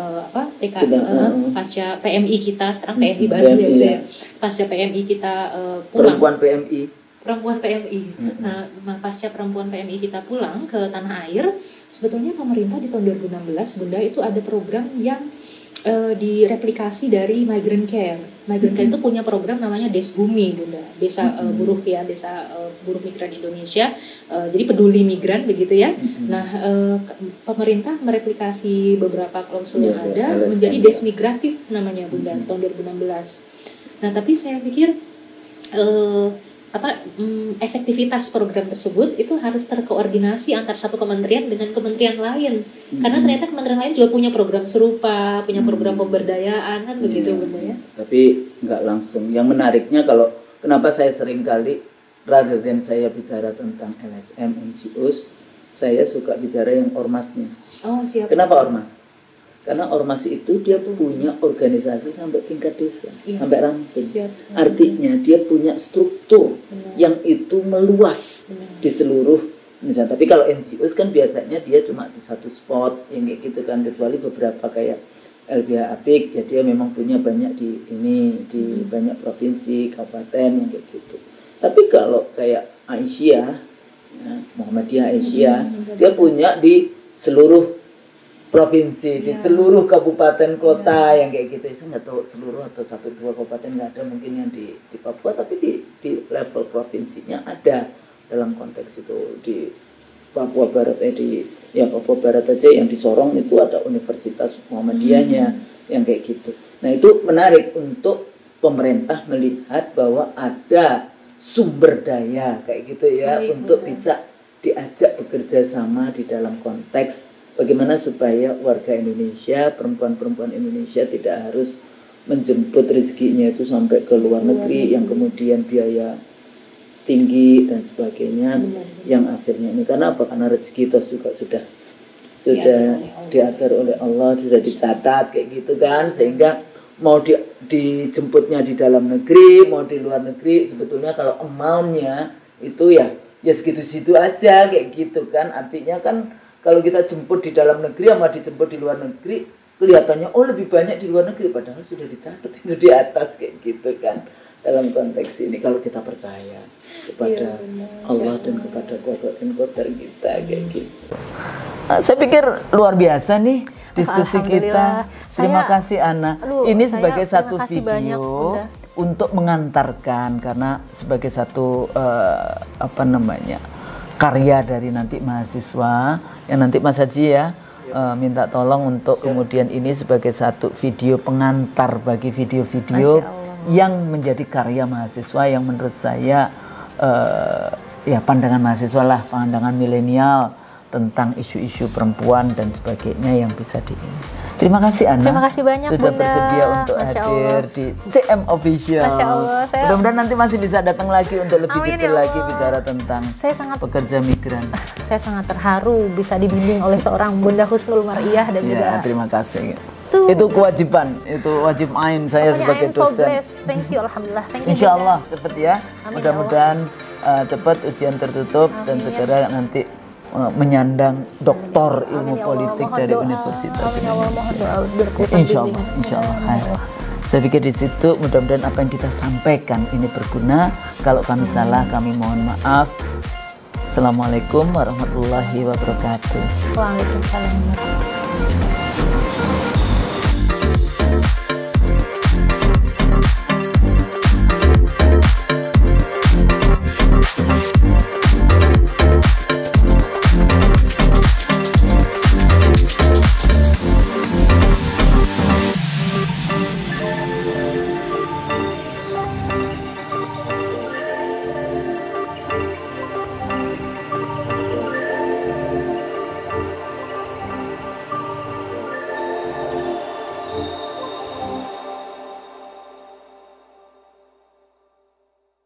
[SPEAKER 1] pasca PMI kita, sekarang PMI bahas ya, ya. Pasca PMI kita pulang. Perempuan PMI. Nah, pasca perempuan PMI kita pulang ke tanah air, sebetulnya pemerintah di tahun 2016, Bunda, itu ada program yang direplikasi dari Migrant Care. Migrant Care itu punya program namanya Desbumi, Bunda, desa buruh ya, desa buruh migran Indonesia. Jadi peduli migran begitu ya. Nah, pemerintah mereplikasi beberapa klausul yang ada menjadi desmigratif namanya, Bunda, tahun 2016. Nah, tapi saya pikir efektivitas program tersebut itu harus terkoordinasi antar satu kementerian dengan kementerian lain, karena ternyata kementerian lain juga punya program serupa, punya program pemberdayaan kan begitu, Bunda ya.
[SPEAKER 2] Tapi nggak langsung. Yang menariknya kalau kenapa saya sering kali rather than saya bicara tentang LSM, NGOs, saya suka bicara yang ormasnya.
[SPEAKER 1] Oh, siap.
[SPEAKER 2] Kenapa ormas? Karena ormas itu dia punya organisasi sampai tingkat desa, sampai ranting. Artinya dia punya struktur yang itu meluas di seluruh misalnya. Tapi kalau NGOs kan biasanya dia cuma di satu spot yang kayak gitu kan, kecuali beberapa kayak LBH Apik, ya dia memang punya banyak di banyak provinsi, kabupaten yang kayak gitu. Tapi kalau kayak Aisyah, ya, Muhammadiyah Aisyah, dia punya di seluruh provinsi, di seluruh kabupaten kota yang kayak gitu. Saya nggak tahu seluruh atau 1-2 kabupaten, nggak ada mungkin yang di Papua, tapi di level provinsinya ada dalam konteks itu. Di Papua Barat Papua Barat aja yang di Sorong itu ada Universitas Muhammadiyahnya yang kayak gitu. Nah itu menarik untuk pemerintah melihat bahwa ada sumber daya kayak gitu ya, untuk bisa diajak bekerja sama di dalam konteks bagaimana supaya warga Indonesia, perempuan-perempuan Indonesia tidak harus menjemput rezekinya itu sampai ke luar negeri yang kemudian biaya tinggi dan sebagainya, yang akhirnya ini karena apa? Karena rezeki itu juga sudah diatur oleh Allah, sudah dicatat kayak gitu kan, sehingga mau dijemputnya di dalam negeri, mau di luar negeri, sebetulnya kalau amount-nya itu ya segitu-situ aja kayak gitu kan. Artinya kan kalau kita jemput di dalam negeri sama dijemput di luar negeri, kelihatannya lebih banyak di luar negeri, padahal sudah dicatat itu di atas kayak gitu kan. Dalam konteks ini kalau kita percaya kepada Allah dan kepada kuasa dan qadar kita kayak gitu. Saya pikir luar biasa nih diskusi kita. Terima kasih Ana. Ini sebagai satu video untuk mengantarkan, karena sebagai satu karya dari nanti mahasiswa yang nanti Mas Haji ya minta tolong untuk kemudian ini sebagai satu video pengantar bagi video-video yang menjadi karya mahasiswa yang menurut saya ya pandangan mahasiswa lah, pandangan milenial tentang isu-isu perempuan dan sebagainya yang bisa Terima kasih Ana.
[SPEAKER 1] Terima kasih banyak
[SPEAKER 2] sudah
[SPEAKER 1] Bunda.
[SPEAKER 2] bersedia untuk hadir di CM Official.
[SPEAKER 1] Masya Allah,
[SPEAKER 2] mudah-mudahan nanti masih bisa datang lagi untuk lebih detail lagi bicara tentang pekerja migran.
[SPEAKER 1] Saya sangat terharu bisa dibimbing oleh seorang Bunda Husnul Mar'iyah dan juga.
[SPEAKER 2] Terima kasih. Itu kewajiban, itu wajib ain saya sebagai dosen.
[SPEAKER 1] Thank you, alhamdulillah. Thank you.
[SPEAKER 2] Insya Allah cepat ya. Mudah-mudahan cepat ujian tertutup dan segera nanti menyandang doktor ilmu politik dari Universitas Indonesia. Insya Allah khair. Saya pikir di situ mudah-mudahan apa yang kita sampaikan ini berguna. Kalau kami salah, kami mohon maaf. Assalamualaikum warahmatullahi wabarakatuh.
[SPEAKER 1] Waalaikumsalam warahmatullahi wabarakatuh.